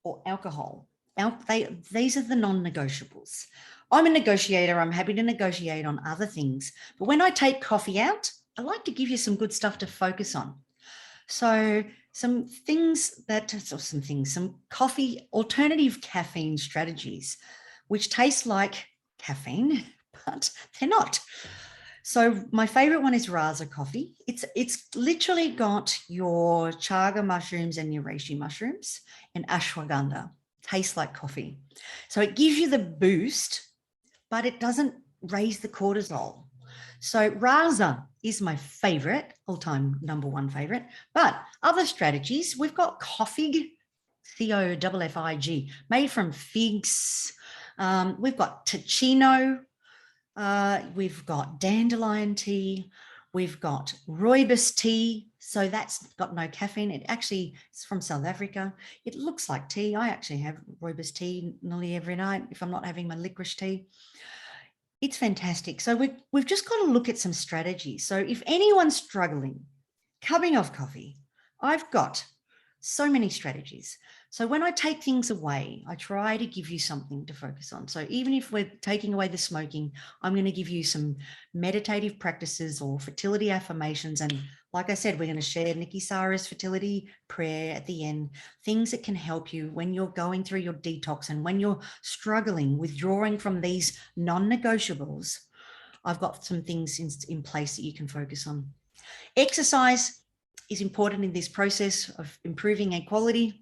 or alcohol, these are the non-negotiables. I'm a negotiator. I'm happy to negotiate on other things. But when I take coffee out, I like to give you some good stuff to focus on. So some coffee, alternative caffeine strategies, which taste like caffeine, but they're not. So my favorite one is Rasa coffee. It's literally got your chaga mushrooms and your reishi mushrooms and ashwagandha. Tastes like coffee. So it gives you the boost, but it doesn't raise the cortisol. So Rasa is my favorite, all-time #1 favorite. But other strategies, we've got Coffig, COFFIG, made from figs. We've got Ticino. We've got dandelion tea. We've got rooibos tea. So that's got no caffeine. It's from South Africa. It looks like tea. I actually have rooibos tea nearly every night if I'm not having my licorice tea. It's fantastic. So we've just got to look at some strategies. So if anyone's struggling, coming off coffee, I've got so many strategies. So when I take things away, I try to give you something to focus on. So even if we're taking away the smoking, I'm going to give you some meditative practices or fertility affirmations. And like I said, we're going to share Nikki Sara's fertility prayer at the end, things that can help you when you're going through your detox and when you're struggling, withdrawing from these non-negotiables. I've got some things in place that you can focus on. Exercise is important in this process of improving equality.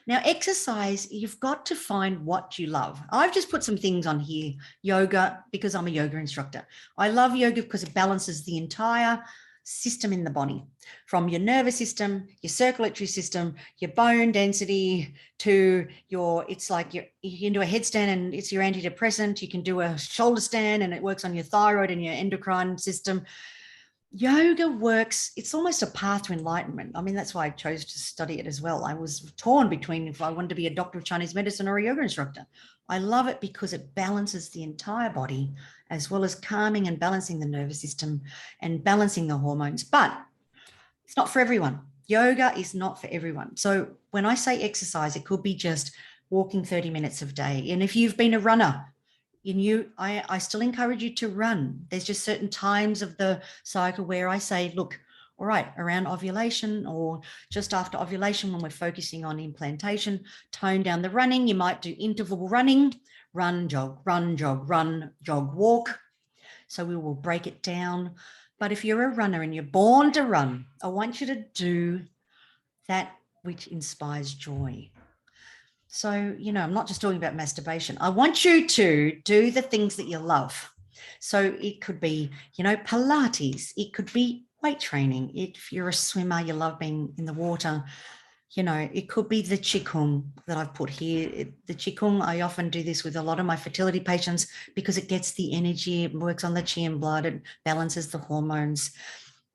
Now, exercise, you've got to find what you love. I've just put some things on here. Yoga, because I'm a yoga instructor. I love yoga because it balances the entire system in the body, from your nervous system, your circulatory system, your bone density, to it's like you can do a headstand and it's your antidepressant. You can do a shoulder stand and it works on your thyroid and your endocrine system. Yoga works, it's almost a path to enlightenment. I mean, that's why I chose to study it as well. I was torn between if I wanted to be a doctor of Chinese medicine or a yoga instructor. I love it because it balances the entire body, as well as calming and balancing the nervous system and balancing the hormones. But it's not for everyone. Yoga is not for everyone. So when I say exercise, it could be just walking 30 minutes a day. And if you've been a runner, I still encourage you to run. There's just certain times of the cycle where I say, look, all right, around ovulation or just after ovulation, when we're focusing on implantation, tone down the running. You might do interval running, run, jog, walk. So we will break it down. But if you're a runner and you're born to run, I want you to do that which inspires joy. So, I'm not just talking about masturbation. I want you to do the things that you love. So it could be, Pilates. It could be weight training. If you're a swimmer, you love being in the water. It could be the Qigong that I've put here. The Qigong, I often do this with a lot of my fertility patients because it gets the energy, it works on the chi and blood, it balances the hormones.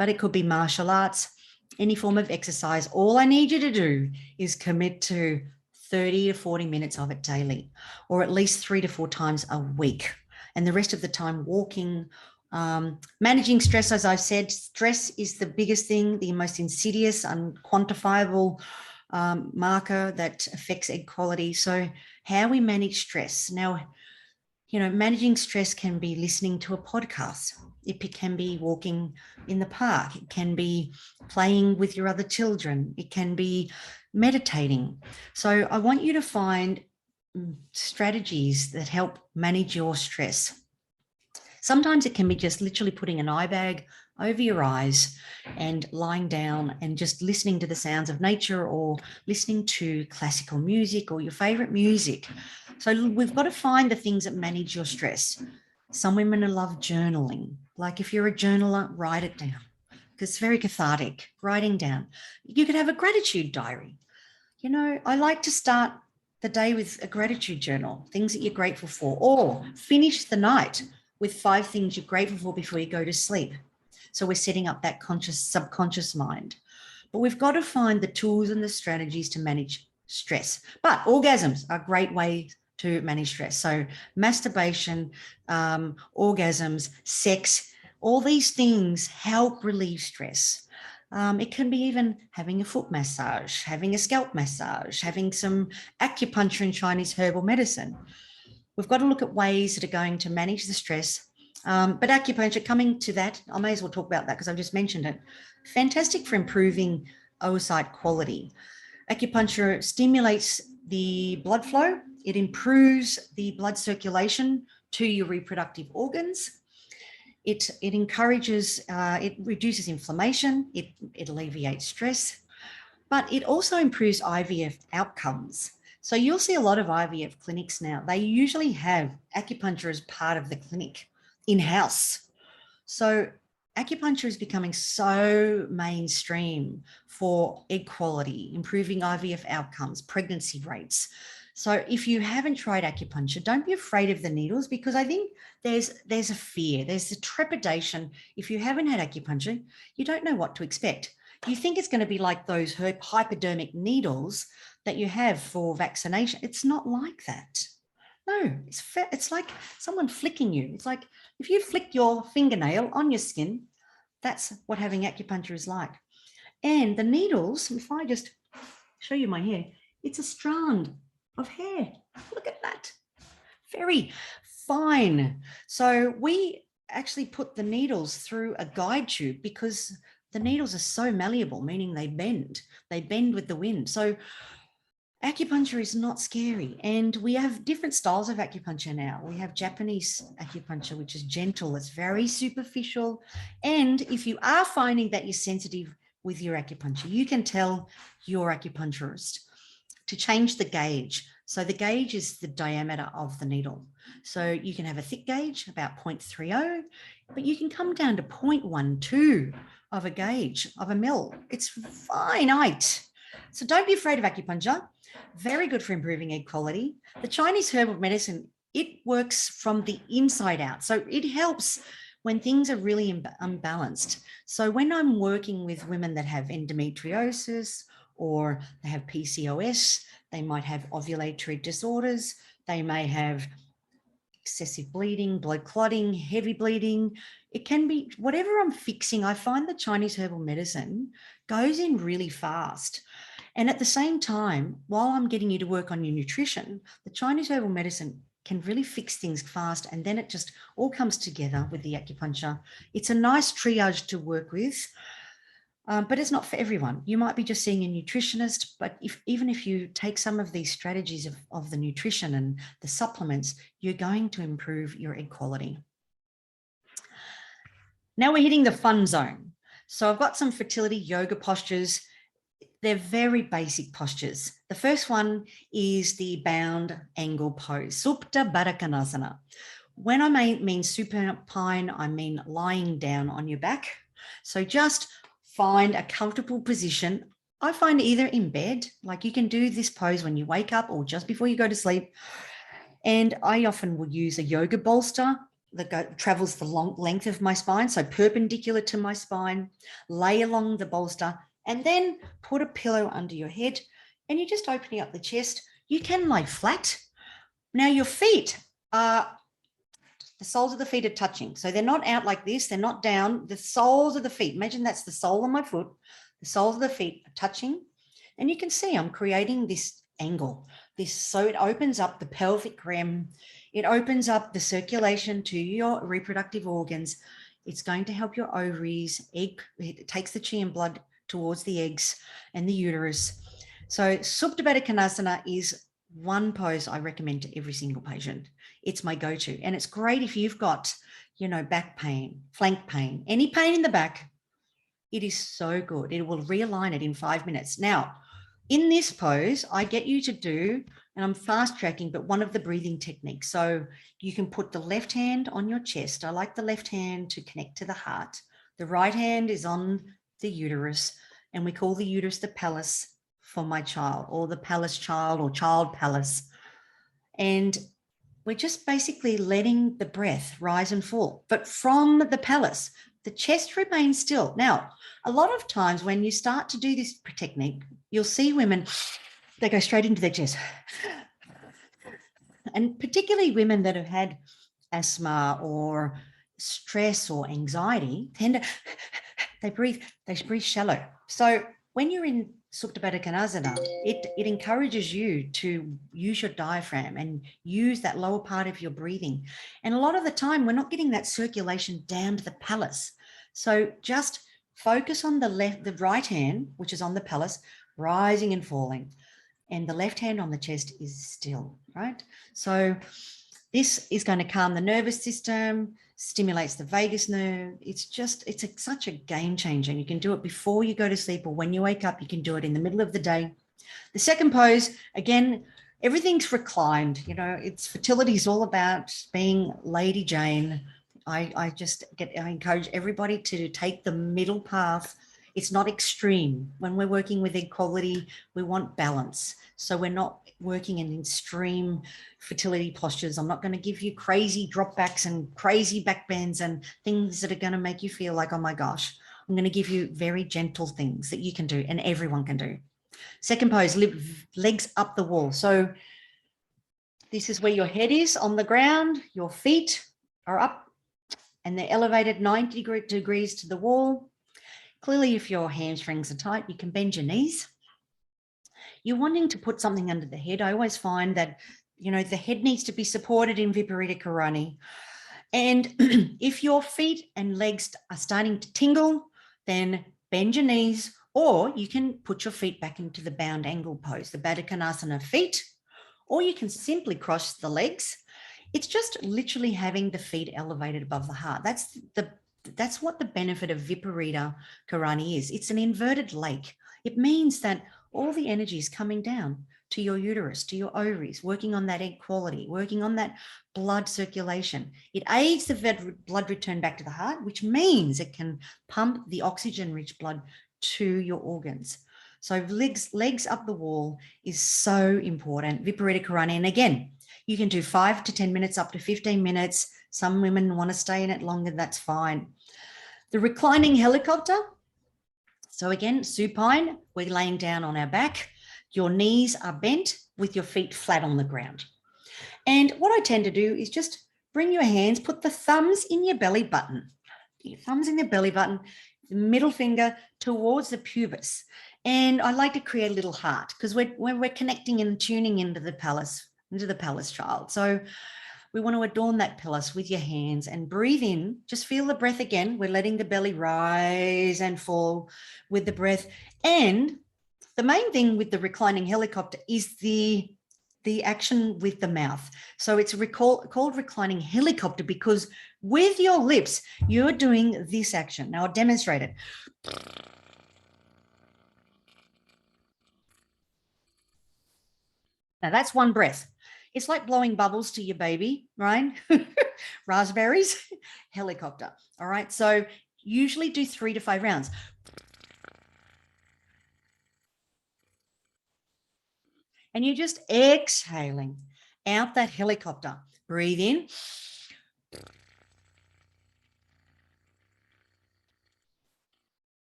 But it could be martial arts, any form of exercise. All I need you to do is commit to 30 to 40 minutes of it daily, or at least 3 to 4 times a week. And the rest of the time walking, managing stress. As I've said, stress is the biggest thing, the most insidious, unquantifiable marker that affects egg quality. So how we manage stress. Now, managing stress can be listening to a podcast. It can be walking in the park. It can be playing with your other children. It can be meditating. So I want you to find strategies that help manage your stress. Sometimes it can be just literally putting an eye bag over your eyes and lying down and just listening to the sounds of nature, or listening to classical music or your favorite music. So we've got to find the things that manage your stress. Some women love journaling. Like if you're a journaler, write it down, because it's very cathartic, writing down. You could have a gratitude diary. You know, I like to start the day with a gratitude journal, things that you're grateful for, or finish the night with 5 things you're grateful for before you go to sleep. So we're setting up that conscious, subconscious mind. But we've got to find the tools and the strategies to manage stress. But orgasms are a great way to manage stress. So masturbation, orgasms, sex, all these things help relieve stress. It can be even having a foot massage, having a scalp massage, having some acupuncture in Chinese herbal medicine. We've got to look at ways that are going to manage the stress. But acupuncture, coming to that, I may as well talk about that because I've just mentioned it. Fantastic for improving oocyte quality. Acupuncture stimulates the blood flow. It improves the blood circulation to your reproductive organs. It encourages, it reduces inflammation. It alleviates stress, but it also improves IVF outcomes. So you'll see a lot of IVF clinics now. They usually have acupuncture as part of the clinic in-house. So acupuncture is becoming so mainstream for egg quality, improving IVF outcomes, pregnancy rates. So if you haven't tried acupuncture, don't be afraid of the needles, because I think there's a fear, there's a trepidation. If you haven't had acupuncture, you don't know what to expect. You think it's going to be like those hypodermic needles that you have for vaccination. It's not like that. No, it's like someone flicking you. It's like if you flick your fingernail on your skin, that's what having acupuncture is like. And the needles, if I just show you my hair, it's a strand of hair. Look at that. Very fine. So we actually put the needles through a guide tube because the needles are so malleable, meaning they bend with the wind. So acupuncture is not scary. And we have different styles of acupuncture now. We have Japanese acupuncture, which is gentle. It's very superficial. And if you are finding that you're sensitive with your acupuncture, you can tell your acupuncturist to change the gauge. So the gauge is the diameter of the needle. So you can have a thick gauge, about 0.30, but you can come down to 0.12 of a gauge, of a mil. It's finite. So don't be afraid of acupuncture. Very good for improving egg quality. The Chinese herbal medicine, it works from the inside out. So it helps when things are really unbalanced. So when I'm working with women that have endometriosis, or they have PCOS, they might have ovulatory disorders, they may have excessive bleeding, blood clotting, heavy bleeding. It can be whatever I'm fixing. I find the Chinese herbal medicine goes in really fast. And at the same time, while I'm getting you to work on your nutrition, the Chinese herbal medicine can really fix things fast. And then it just all comes together with the acupuncture. It's a nice triage to work with. But it's not for everyone. You might be just seeing a nutritionist, but even if you take some of these strategies of the nutrition and the supplements, you're going to improve your egg quality. Now we're hitting the fun zone. So I've got some fertility yoga postures. They're very basic postures. The first one is the bound angle pose, Supta Baddha Konasana. When I mean supine, I mean lying down on your back. So just find a comfortable position. I find either in bed, like you can do this pose when you wake up or just before you go to sleep. And I often will use a yoga bolster that travels the length of my spine, so perpendicular to my spine, lay along the bolster, and then put a pillow under your head, and you're just opening up the chest. You can lay flat. Now your feet are, the soles of the feet are touching. So they're not out like this. They're not down. The soles of the feet, imagine that's the sole of my foot. The soles of the feet are touching. And you can see I'm creating this angle. So it opens up the pelvic rim. It opens up the circulation to your reproductive organs. It's going to help your ovaries. It takes the chi and blood towards the eggs and the uterus. So Supta Baddha Konasana is one pose I recommend to every single patient. It's my go-to. And it's great if you've got, you know, back pain, flank pain, any pain in the back. It is so good. It will realign it in 5 minutes. Now, in this pose, I get you to do, and I'm fast tracking, but one of the breathing techniques. So you can put the left hand on your chest. I like the left hand to connect to the heart. The right hand is on the uterus, and we call the uterus the palace for my child, or the palace child, or child palace. And we're just basically letting the breath rise and fall, but from the palace. The chest remains still. Now, a lot of times when you start to do this technique, you'll see women, they go straight into their chest. And particularly women that have had asthma or stress or anxiety tend to, they breathe shallow. So when you're in Supta Baddha Konasana, it encourages you to use your diaphragm and use that lower part of your breathing. And a lot of the time, we're not getting that circulation down to the palace. So just focus on the right hand, which is on the palace, rising and falling. And the left hand on the chest is still, right? So this is going to calm the nervous system, stimulates the vagus nerve. It's such a game changer. You can do it before you go to sleep, or when you wake up. You can do it in the middle of the day. The second pose, again, everything's reclined. You know, fertility is all about being Lady Jane. I encourage everybody to take the middle path. It's not extreme. When we're working with egg quality, we want balance. So we're not working in extreme fertility postures. I'm not going to give you crazy drop backs and crazy back bends and things that are going to make you feel like, oh my gosh. I'm going to give you very gentle things that you can do and everyone can do. Second pose, legs up the wall. So this is where your head is on the ground, your feet are up and they're elevated 90 degrees to the wall. Clearly, if your hamstrings are tight, you can bend your knees. You're wanting to put something under the head. I always find that, you know, the head needs to be supported in Viparita Karani. And if your feet and legs are starting to tingle, then bend your knees, or you can put your feet back into the bound angle pose, the Baddha Konasana feet, or you can simply cross the legs. It's just literally having the feet elevated above the heart. That's what the benefit of Viparita Karani is. It's an inverted lake. It means that all the energy is coming down to your uterus, to your ovaries, working on that egg quality, working on that blood circulation. It aids the blood return back to the heart, which means it can pump the oxygen-rich blood to your organs. So legs up the wall is so important. Viparita Karani. And again, you can do 5 to 10 minutes, up to 15 minutes. Some women want to stay in it longer, that's fine. The reclining helicopter. So again, supine, we're laying down on our back. Your knees are bent with your feet flat on the ground. And what I tend to do is just bring your hands, put the thumbs in your belly button. Your thumbs in the belly button, the middle finger towards the pubis. And I like to create a little heart because we're connecting and tuning into the palace child. So we want to adorn that palace with your hands and breathe in. Just feel the breath again. We're letting the belly rise and fall with the breath. And the main thing with the reclining helicopter is the action with the mouth. So it's called reclining helicopter because with your lips, you're doing this action. Now I'll demonstrate it. Now that's one breath. It's like blowing bubbles to your baby, right? Raspberries, helicopter. All right. So usually do 3 to 5 rounds. And you're just exhaling out that helicopter. Breathe in.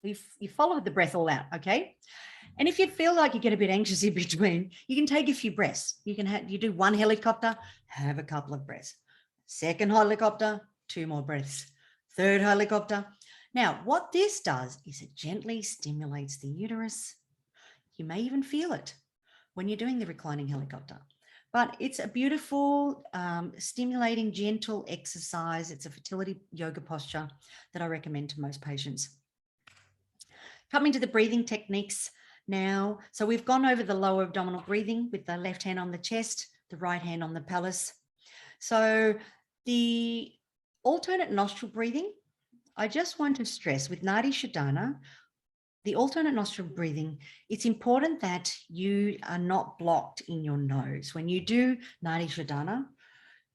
You follow the breath all out, okay? And if you feel like you get a bit anxious in between, you can take a few breaths. You do 1 helicopter, have a couple of breaths. 2nd helicopter, 2 more breaths. 3rd helicopter. Now, what this does is it gently stimulates the uterus. You may even feel it when you're doing the reclining helicopter. But it's a beautiful, stimulating, gentle exercise. It's a fertility yoga posture that I recommend to most patients. Coming to the breathing techniques, Now, so we've gone over the lower abdominal breathing with the left hand on the chest, the right hand on the pelvis. So the alternate nostril breathing, I just want to stress with Nadi Shodhana, the alternate nostril breathing, it's important that you are not blocked in your nose. When you do Nadi Shodhana,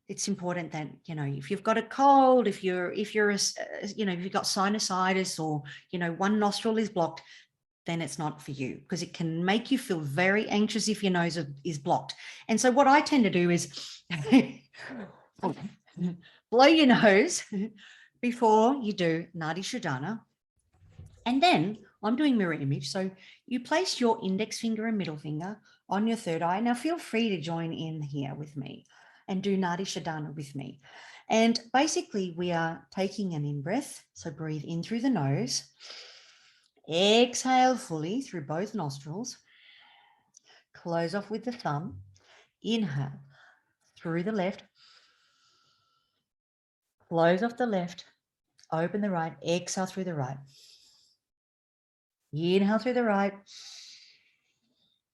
it's important that, you know, if you've got a cold, if you've got sinusitis, or, you know, one nostril is blocked, then it's not for you, because it can make you feel very anxious if your nose is blocked. And so what I tend to do is blow your nose before you do Nadi Shodhana. And then I'm doing mirror image. So you place your index finger and middle finger on your third eye. Now feel free to join in here with me and do Nadi Shodhana with me. And basically we are taking an in-breath. So breathe in through the nose. Exhale fully through both nostrils. Close off with the thumb. Inhale through the left. Close off the left. Open the right. Exhale through the right. Inhale through the right.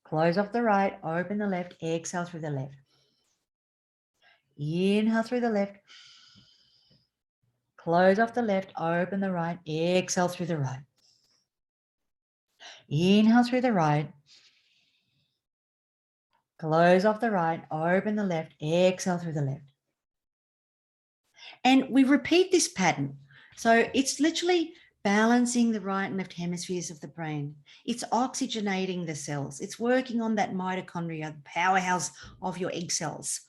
Close off the right. Open the left. Exhale through the left. Inhale through the left. Close off the left. Open the right. Exhale through the right. Inhale through the right. Close off the right. Open the left. Exhale through the left. And we repeat this pattern. So it's literally balancing the right and left hemispheres of the brain. It's oxygenating the cells. It's working on that mitochondria, the powerhouse of your egg cells.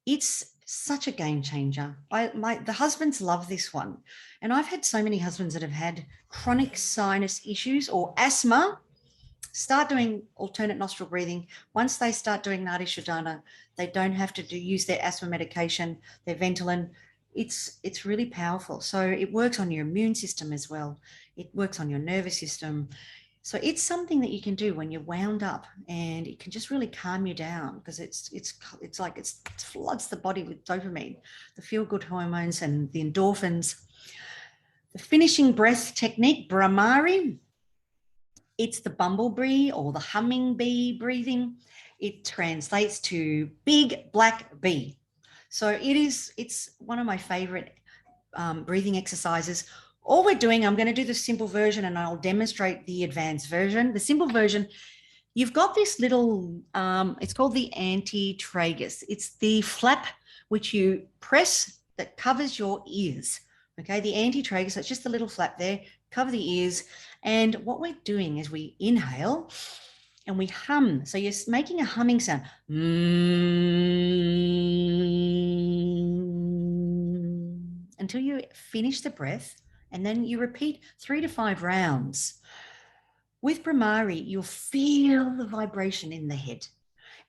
It's such a game changer. The husbands love this one. And I've had so many husbands that have had chronic sinus issues or asthma. Start doing alternate nostril breathing. Once they start doing Nadi Shodhana, they don't have to use their asthma medication, their Ventolin. It's really powerful. So it works on your immune system as well. It works on your nervous system. So it's something that you can do when you're wound up, and it can just really calm you down, because it's like it floods the body with dopamine, the feel-good hormones and the endorphins. The finishing breath technique, Brahmari, it's the bumblebee or the hummingbee breathing. It translates to big black bee. So it's one of my favorite breathing exercises. All we're doing, I'm going to do the simple version and I'll demonstrate the advanced version. The simple version, you've got this little, it's called the antitragus. It's the flap which you press that covers your ears. Okay, the antitragus, so it's just the little flap there, cover the ears. And what we're doing is we inhale and we hum. So you're making a humming sound. Until you finish the breath, and then you repeat 3 to 5 rounds. With Brahmari, you'll feel the vibration in the head,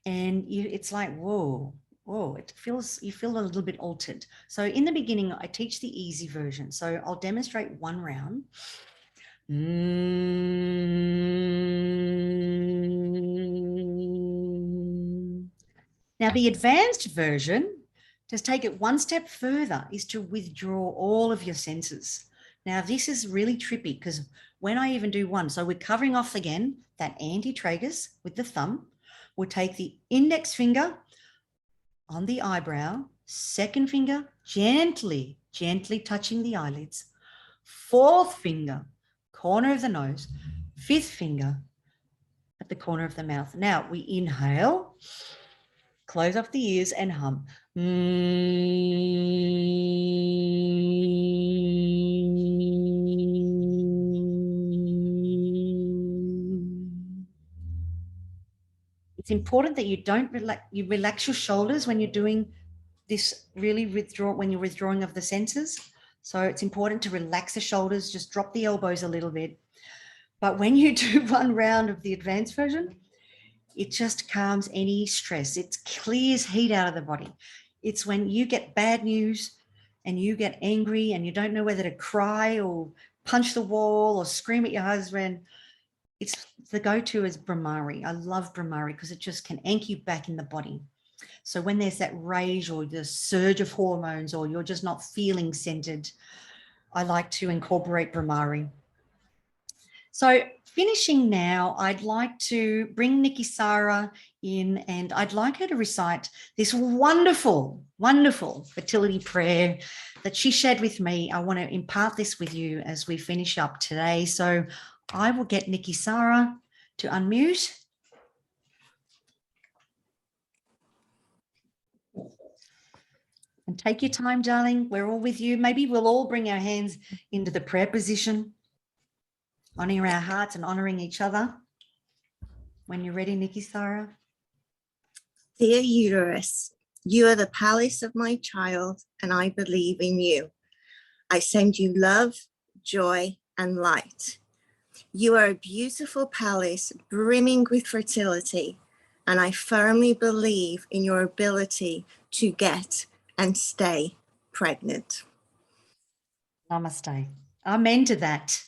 and it's like, whoa, you feel a little bit altered. So in the beginning, I teach the easy version. So I'll demonstrate one round. Now the advanced version, to take it one step further, is to withdraw all of your senses. Now this is really trippy, because when I even do one, so we're covering off again that antitragus with the thumb. We'll take the index finger on the eyebrow, second finger gently touching the eyelids, fourth finger, corner of the nose, fifth finger at the corner of the mouth. Now we inhale, close off the ears and hum. It's important that you don't relax your shoulders when you're doing this, really when you're withdrawing of the senses. So it's important to relax the shoulders, just drop the elbows a little bit. But when you do one round of the advanced version, it just calms any stress. It clears heat out of the body. It's when you get bad news and you get angry and you don't know whether to cry or punch the wall or scream at your husband. It's the go-to is Brahmari. I love Brahmari because it just can anchor you back in the body. So when there's that rage or the surge of hormones, or you're just not feeling centered, I like to incorporate Brahmari. So finishing now, I'd like to bring Nikki Sara in, and I'd like her to recite this wonderful, wonderful fertility prayer that she shared with me. I want to impart this with you as we finish up today. So I will get Nikki Sara to unmute. And take your time, darling. We're all with you. Maybe we'll all bring our hands into the prayer position, honoring our hearts and honoring each other. When you're ready, Nikki Sara. Dear uterus, you are the palace of my child, and I believe in you. I send you love, joy, and light. You are a beautiful palace brimming with fertility, and I firmly believe in your ability to get and stay pregnant. Namaste. Amen to that.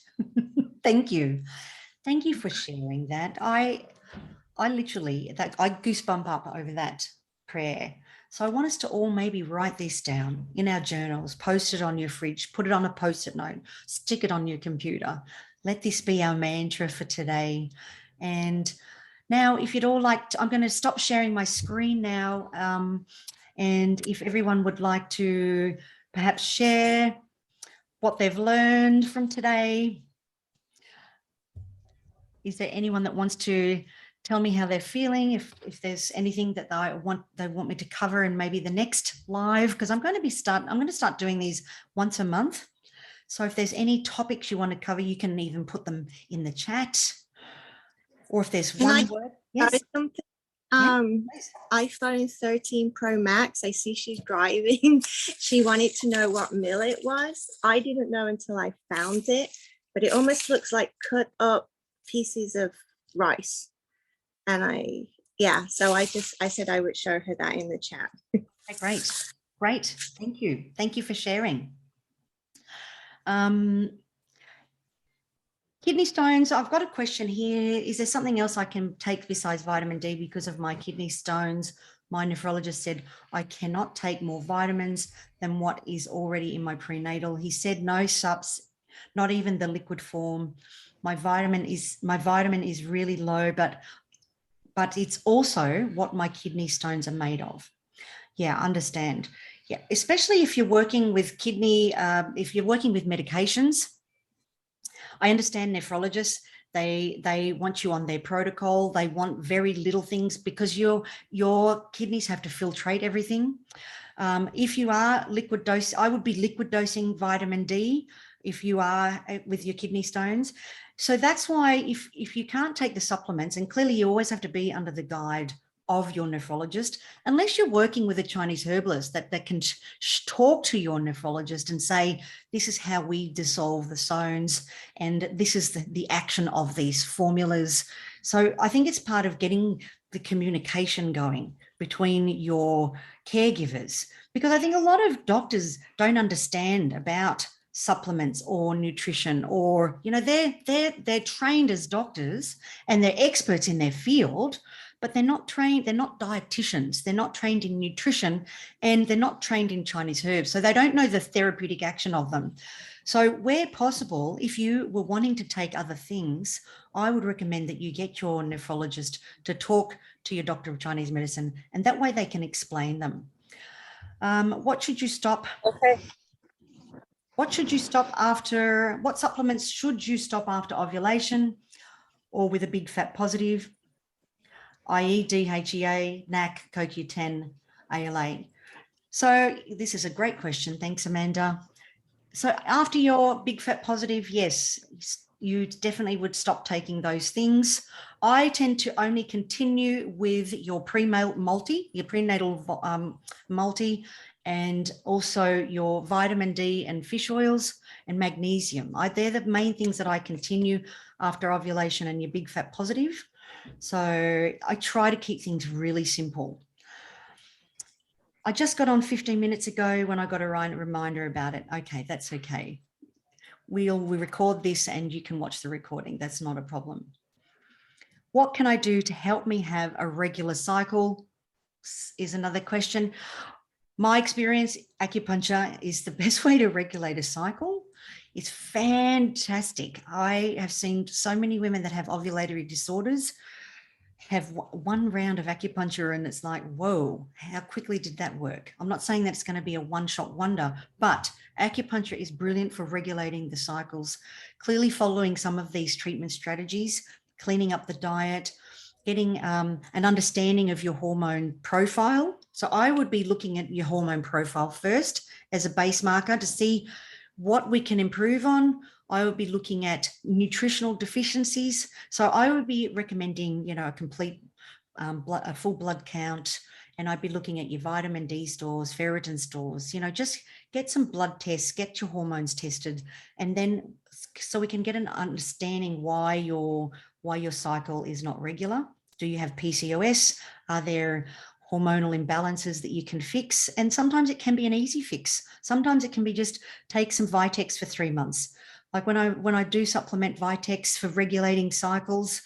Thank you. Thank you for sharing that. I literally, I goosebump up over that prayer. So I want us to all maybe write this down in our journals, post it on your fridge, put it on a post-it note, stick it on your computer. Let this be our mantra for today. And now, if you'd all like to, I'm going to stop sharing my screen now. And if everyone would like to perhaps share what they've learned from today. Is there anyone that wants to tell me how they're feeling? If there's anything that they want me to cover in maybe the next live, because I'm going to start doing these once a month. So if there's any topics you want to cover, you can even put them in the chat. Or if there's one word. Yes. iPhone 13 Pro Max. I see she's driving. She wanted to know what meal it was. I didn't know until I found it, but it almost looks like cut up pieces of rice. And so I said I would show her that in the chat. Okay, great. Thank you. Thank you for sharing. Kidney stones, I've got a question here. Is there something else I can take besides vitamin D because of my kidney stones? My nephrologist said I cannot take more vitamins than what is already in my prenatal. He said no subs, not even the liquid form. My vitamin is really low, but it's also what my kidney stones are made of. Yeah, understand. Yeah, especially if you're working with if you're working with medications. I understand nephrologists, they want you on their protocol. They want very little things because your kidneys have to filtrate everything. If you are liquid dose, I would be liquid dosing vitamin D if you are with your kidney stones. So that's why if you can't take the supplements, and clearly you always have to be under the guide of your nephrologist, unless you're working with a Chinese herbalist that can talk to your nephrologist and say, this is how we dissolve the stones, and this is the action of these formulas. So I think it's part of getting the communication going between your caregivers, because I think a lot of doctors don't understand about supplements or nutrition, or they're trained as doctors and they're experts in their field, but they're not trained, they're not dietitians, they're not trained in nutrition, and they're not trained in Chinese herbs, so they don't know the therapeutic action of them. So where possible, if you were wanting to take other things, I would recommend that you get your nephrologist to talk to your doctor of Chinese medicine, and that way they can explain them. What should you stop? Okay. What should you stop after? What supplements should you stop after ovulation or with a big fat positive, i.e. DHEA, NAC, CoQ10, ALA? So this is a great question. Thanks, Amanda. So after your big fat positive, yes, you definitely would stop taking those things. I tend to only continue with your prenatal multi, and also your vitamin D and fish oils and magnesium. They're the main things that I continue after ovulation and your big fat positive. So I try to keep things really simple. I just got on 15 minutes ago when I got a reminder about it. Okay, that's okay. We'll record this and you can watch the recording. That's not a problem. What can I do to help me have a regular cycle is another question. My experience, acupuncture is the best way to regulate a cycle. It's fantastic. I have seen so many women that have ovulatory disorders have one round of acupuncture and it's like, whoa, how quickly did that work? I'm not saying that it's going to be a one-shot wonder, but acupuncture is brilliant for regulating the cycles, clearly following some of these treatment strategies, cleaning up the diet, getting an understanding of your hormone profile. So I would be looking at your hormone profile first as a base marker to see what we can improve on. I would be looking at nutritional deficiencies. So I would be recommending, you know, a complete a full blood count, and I'd be looking at your vitamin D stores, ferritin stores, you know, just get some blood tests, get your hormones tested, and then so we can get an understanding why your cycle is not regular. Do you have PCOS? Are there hormonal imbalances that you can fix? And sometimes it can be an easy fix. Sometimes it can be just take some Vitex for 3 months. Like when I do supplement Vitex for regulating cycles,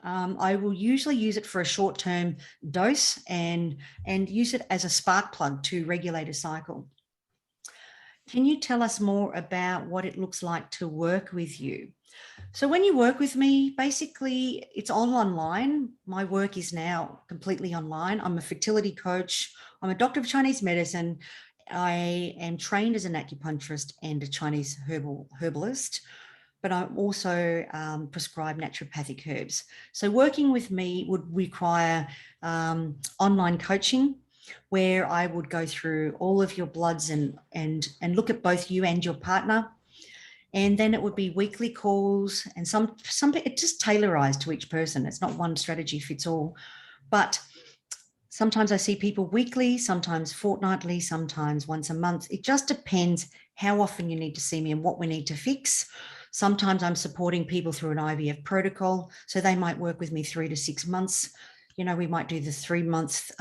I will usually use it for a short-term dose and use it as a spark plug to regulate a cycle. Can you tell us more about what it looks like to work with you? So when you work with me, basically it's all online. My work is now completely online. I'm a fertility coach. I'm a doctor of Chinese medicine. I am trained as an acupuncturist and a Chinese herbalist, but I also prescribe naturopathic herbs. So working with me would require online coaching, where I would go through all of your bloods and look at both you and your partner. And then it would be weekly calls, and some it's just tailorized to each person. It's not one strategy fits all, but sometimes I see people weekly, sometimes fortnightly, sometimes once a month. It just depends how often you need to see me and what we need to fix. Sometimes I'm supporting people through an IVF protocol, so they might work with me 3 to 6 months. You know, we might do the 3-month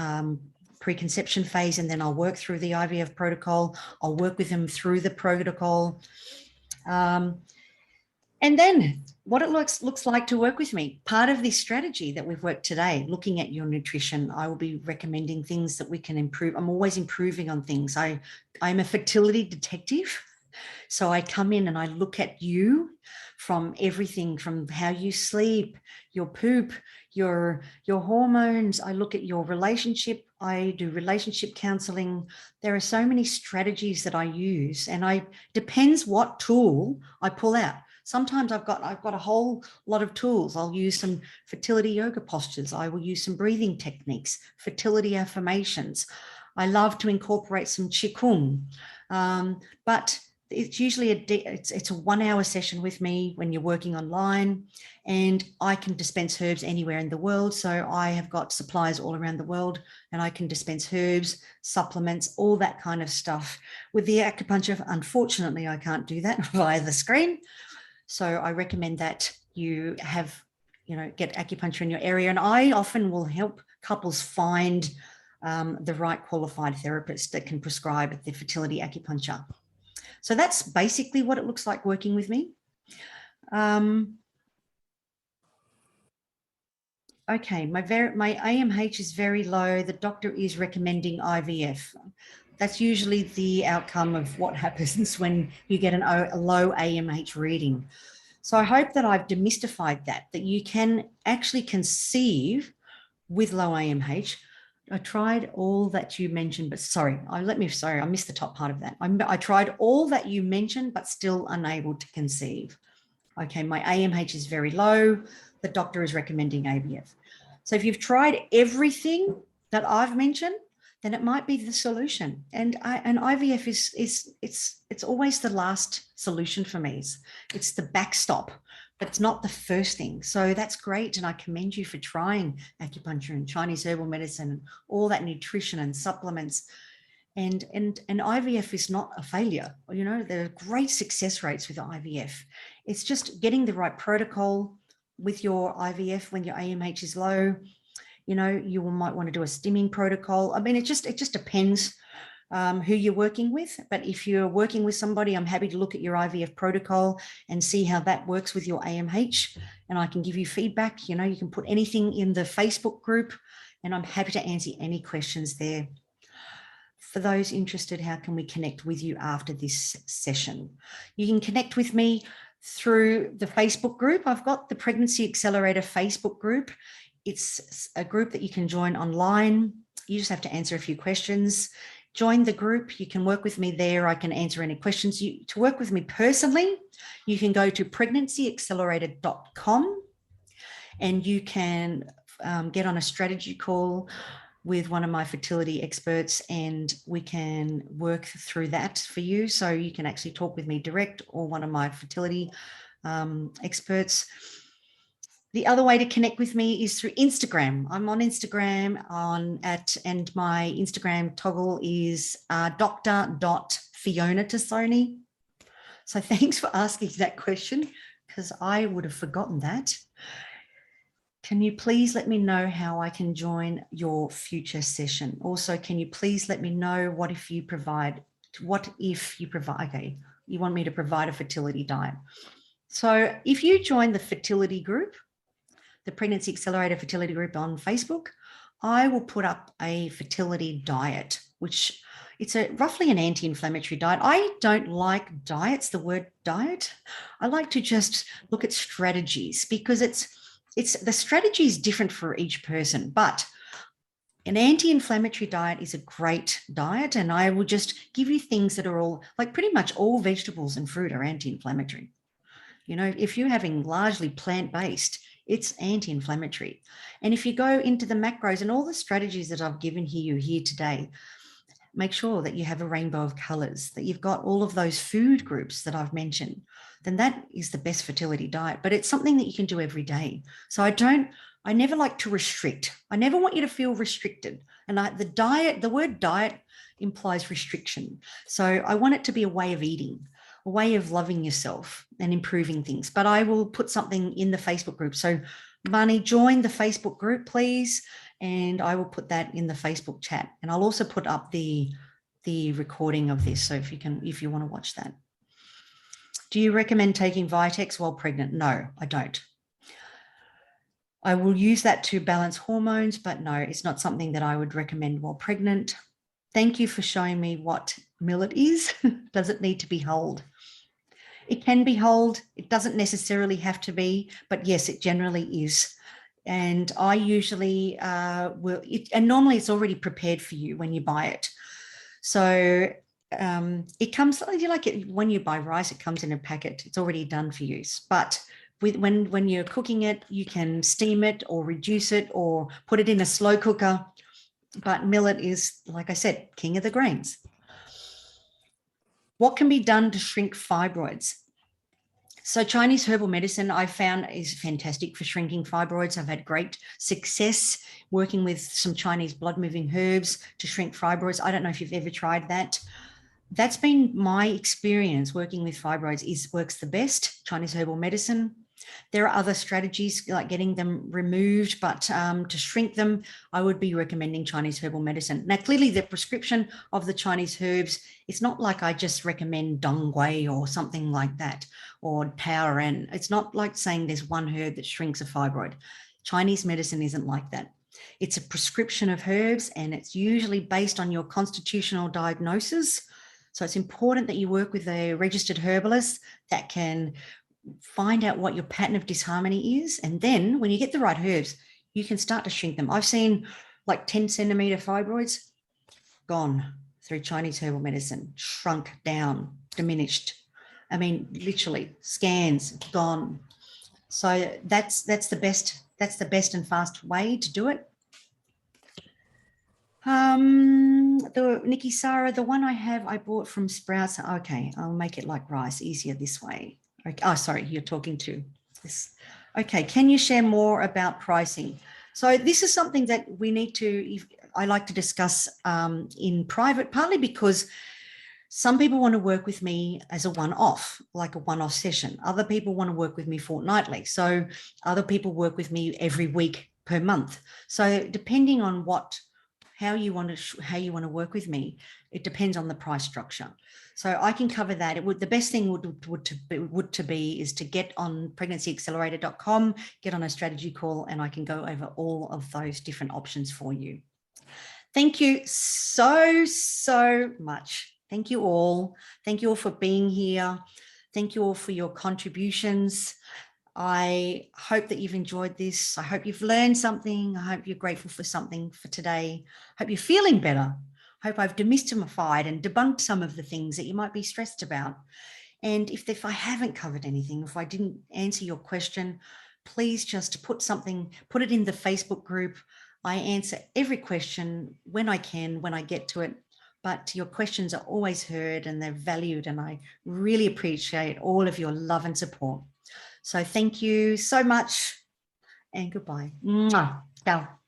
preconception phase, and then I'll work through the IVF protocol. I'll work with them through the protocol. And then what it looks like to work with me. Part of this strategy that we've worked today, looking at your nutrition, I will be recommending things that we can improve. I'm always improving on things. I'm a fertility detective. So I come in and I look at you from everything, from how you sleep, your poop, your hormones. I look at your relationship. I do relationship counseling. There are so many strategies that I use, and depends what tool I pull out. Sometimes I've got a whole lot of tools. I'll use some fertility yoga postures. I will use some breathing techniques, fertility affirmations. I love to incorporate some qigong, but it's usually it's a 1-hour session with me when you're working online, and I can dispense herbs anywhere in the world. So I have got supplies all around the world, and I can dispense herbs, supplements, all that kind of stuff. With the acupuncture, unfortunately, I can't do that via the screen. So I recommend that you have, you know, get acupuncture in your area. And I often will help couples find the right qualified therapist that can prescribe the fertility acupuncture. So that's basically what it looks like working with me. Okay, my AMH is very low. The doctor is recommending IVF. That's usually the outcome of what happens when you get a low AMH reading. So I hope that I've demystified that you can actually conceive with low AMH. I tried all that you mentioned, but I missed the top part of that. I tried all that you mentioned, but still unable to conceive. Okay, my AMH is very low. The doctor is recommending IVF. So if you've tried everything that I've mentioned, then it might be the solution. And IVF it's always the last solution for me. It's the backstop, but it's not the first thing. So that's great. And I commend you for trying acupuncture and Chinese herbal medicine and all that nutrition and supplements. And IVF is not a failure. You know, there are great success rates with IVF. It's just getting the right protocol with your IVF when your AMH is low. You know, you might want to do a stimming protocol. I mean, it just depends who you're working with. But if you're working with somebody, I'm happy to look at your IVF protocol and see how that works with your AMH. And I can give you feedback. You know, you can put anything in the Facebook group, and I'm happy to answer any questions there. for those interested, how can we connect with you after this session? You can connect with me through the Facebook group. I've got the Pregnancy Accelerator Facebook group. It's a group that you can join online. You just have to answer a few questions. Join the group. You can work with me there. I can answer any questions. To work with me personally, you can go to pregnancyaccelerator.com and you can get on a strategy call with one of my fertility experts, and we can work through that for you. So you can actually talk with me direct or one of my fertility experts. The other way to connect with me is through Instagram. I'm on Instagram and my Instagram toggle is Dr.Fiona Tassoni. So thanks for asking that question, because I would have forgotten that. Can you please let me know how I can join your future session? Also, can you please let me know what if you provide, okay, you want me to provide a fertility diet. So if you join the fertility group, the Pregnancy Accelerator Fertility Group on Facebook, I will put up a fertility diet, which it's roughly an anti-inflammatory diet. I don't like diets, the word diet. I like to just look at strategies, because the strategy is different for each person, but an anti-inflammatory diet is a great diet. And I will just give you things that are all, like pretty much all vegetables and fruit are anti-inflammatory. You know, if you're having largely plant-based, it's anti-inflammatory. And if you go into the macros and all the strategies that I've given you here today, make sure that you have a rainbow of colors, that you've got all of those food groups that I've mentioned, then that is the best fertility diet. But it's something that you can do every day. So I never like to restrict. I never want you to feel restricted. And the word diet implies restriction. So I want it to be a way of eating, a way of loving yourself and improving things. But I will put something in the Facebook group. So Marnie, join the Facebook group, please. And I will put that in the Facebook chat. And I'll also put up the recording of this. So if you want to watch that. Do you recommend taking Vitex while pregnant? No, I don't. I will use that to balance hormones, but no, it's not something that I would recommend while pregnant. Thank you for showing me what millet is. Does it need to be whole? It can be whole. It doesn't necessarily have to be, but yes, it generally is. And I usually and normally it's already prepared for you when you buy it. So it comes, you like it when you buy rice, it comes in a packet. It's already done for use. But when you're cooking it, you can steam it or reduce it or put it in a slow cooker. But millet is, like I said, king of the grains. What can be done to shrink fibroids? So Chinese herbal medicine I found is fantastic for shrinking fibroids. I've had great success working with some Chinese blood moving herbs to shrink fibroids. I don't know if you've ever tried that. That's been my experience working with fibroids. Works the best, Chinese herbal medicine. There are other strategies like getting them removed, but to shrink them, I would be recommending Chinese herbal medicine. Now, clearly the prescription of the Chinese herbs, it's not like I just recommend dongui or something like that, or taoren. It's not like saying there's one herb that shrinks a fibroid. Chinese medicine isn't like that. It's a prescription of herbs, and it's usually based on your constitutional diagnosis. So it's important that you work with a registered herbalist that can find out what your pattern of disharmony is. And then when you get the right herbs, you can start to shrink them. I've seen like 10 centimeter fibroids gone through Chinese herbal medicine, shrunk down, diminished. I mean, literally scans gone. So that's the best and fast way to do it. Nikki Sarah, the one I bought from Sprouts. Okay, I'll make it like rice, easier this way. Okay. Oh, sorry, you're talking to this. Okay, can you share more about pricing? So this is something that we need to, I like to discuss in private, partly because some people want to work with me as a one-off, like a one-off session. Other people want to work with me fortnightly. So other people work with me every week per month. So depending on how you want to work with me, it depends on the price structure. So I can cover that. The best thing would be is to get on pregnancyaccelerator.com, get on a strategy call, and I can go over all of those different options for you. Thank you so, so much. Thank you all. Thank you all for being here. Thank you all for your contributions. I hope that you've enjoyed this. I hope you've learned something. I hope you're grateful for something for today. I hope you're feeling better. I hope I've demystified and debunked some of the things that you might be stressed about. And if I haven't covered anything, if I didn't answer your question, please just put it in the Facebook group. I answer every question when I can, when I get to it. But your questions are always heard and they're valued, and I really appreciate all of your love and support. So thank you so much, and goodbye. Mwah. Ciao.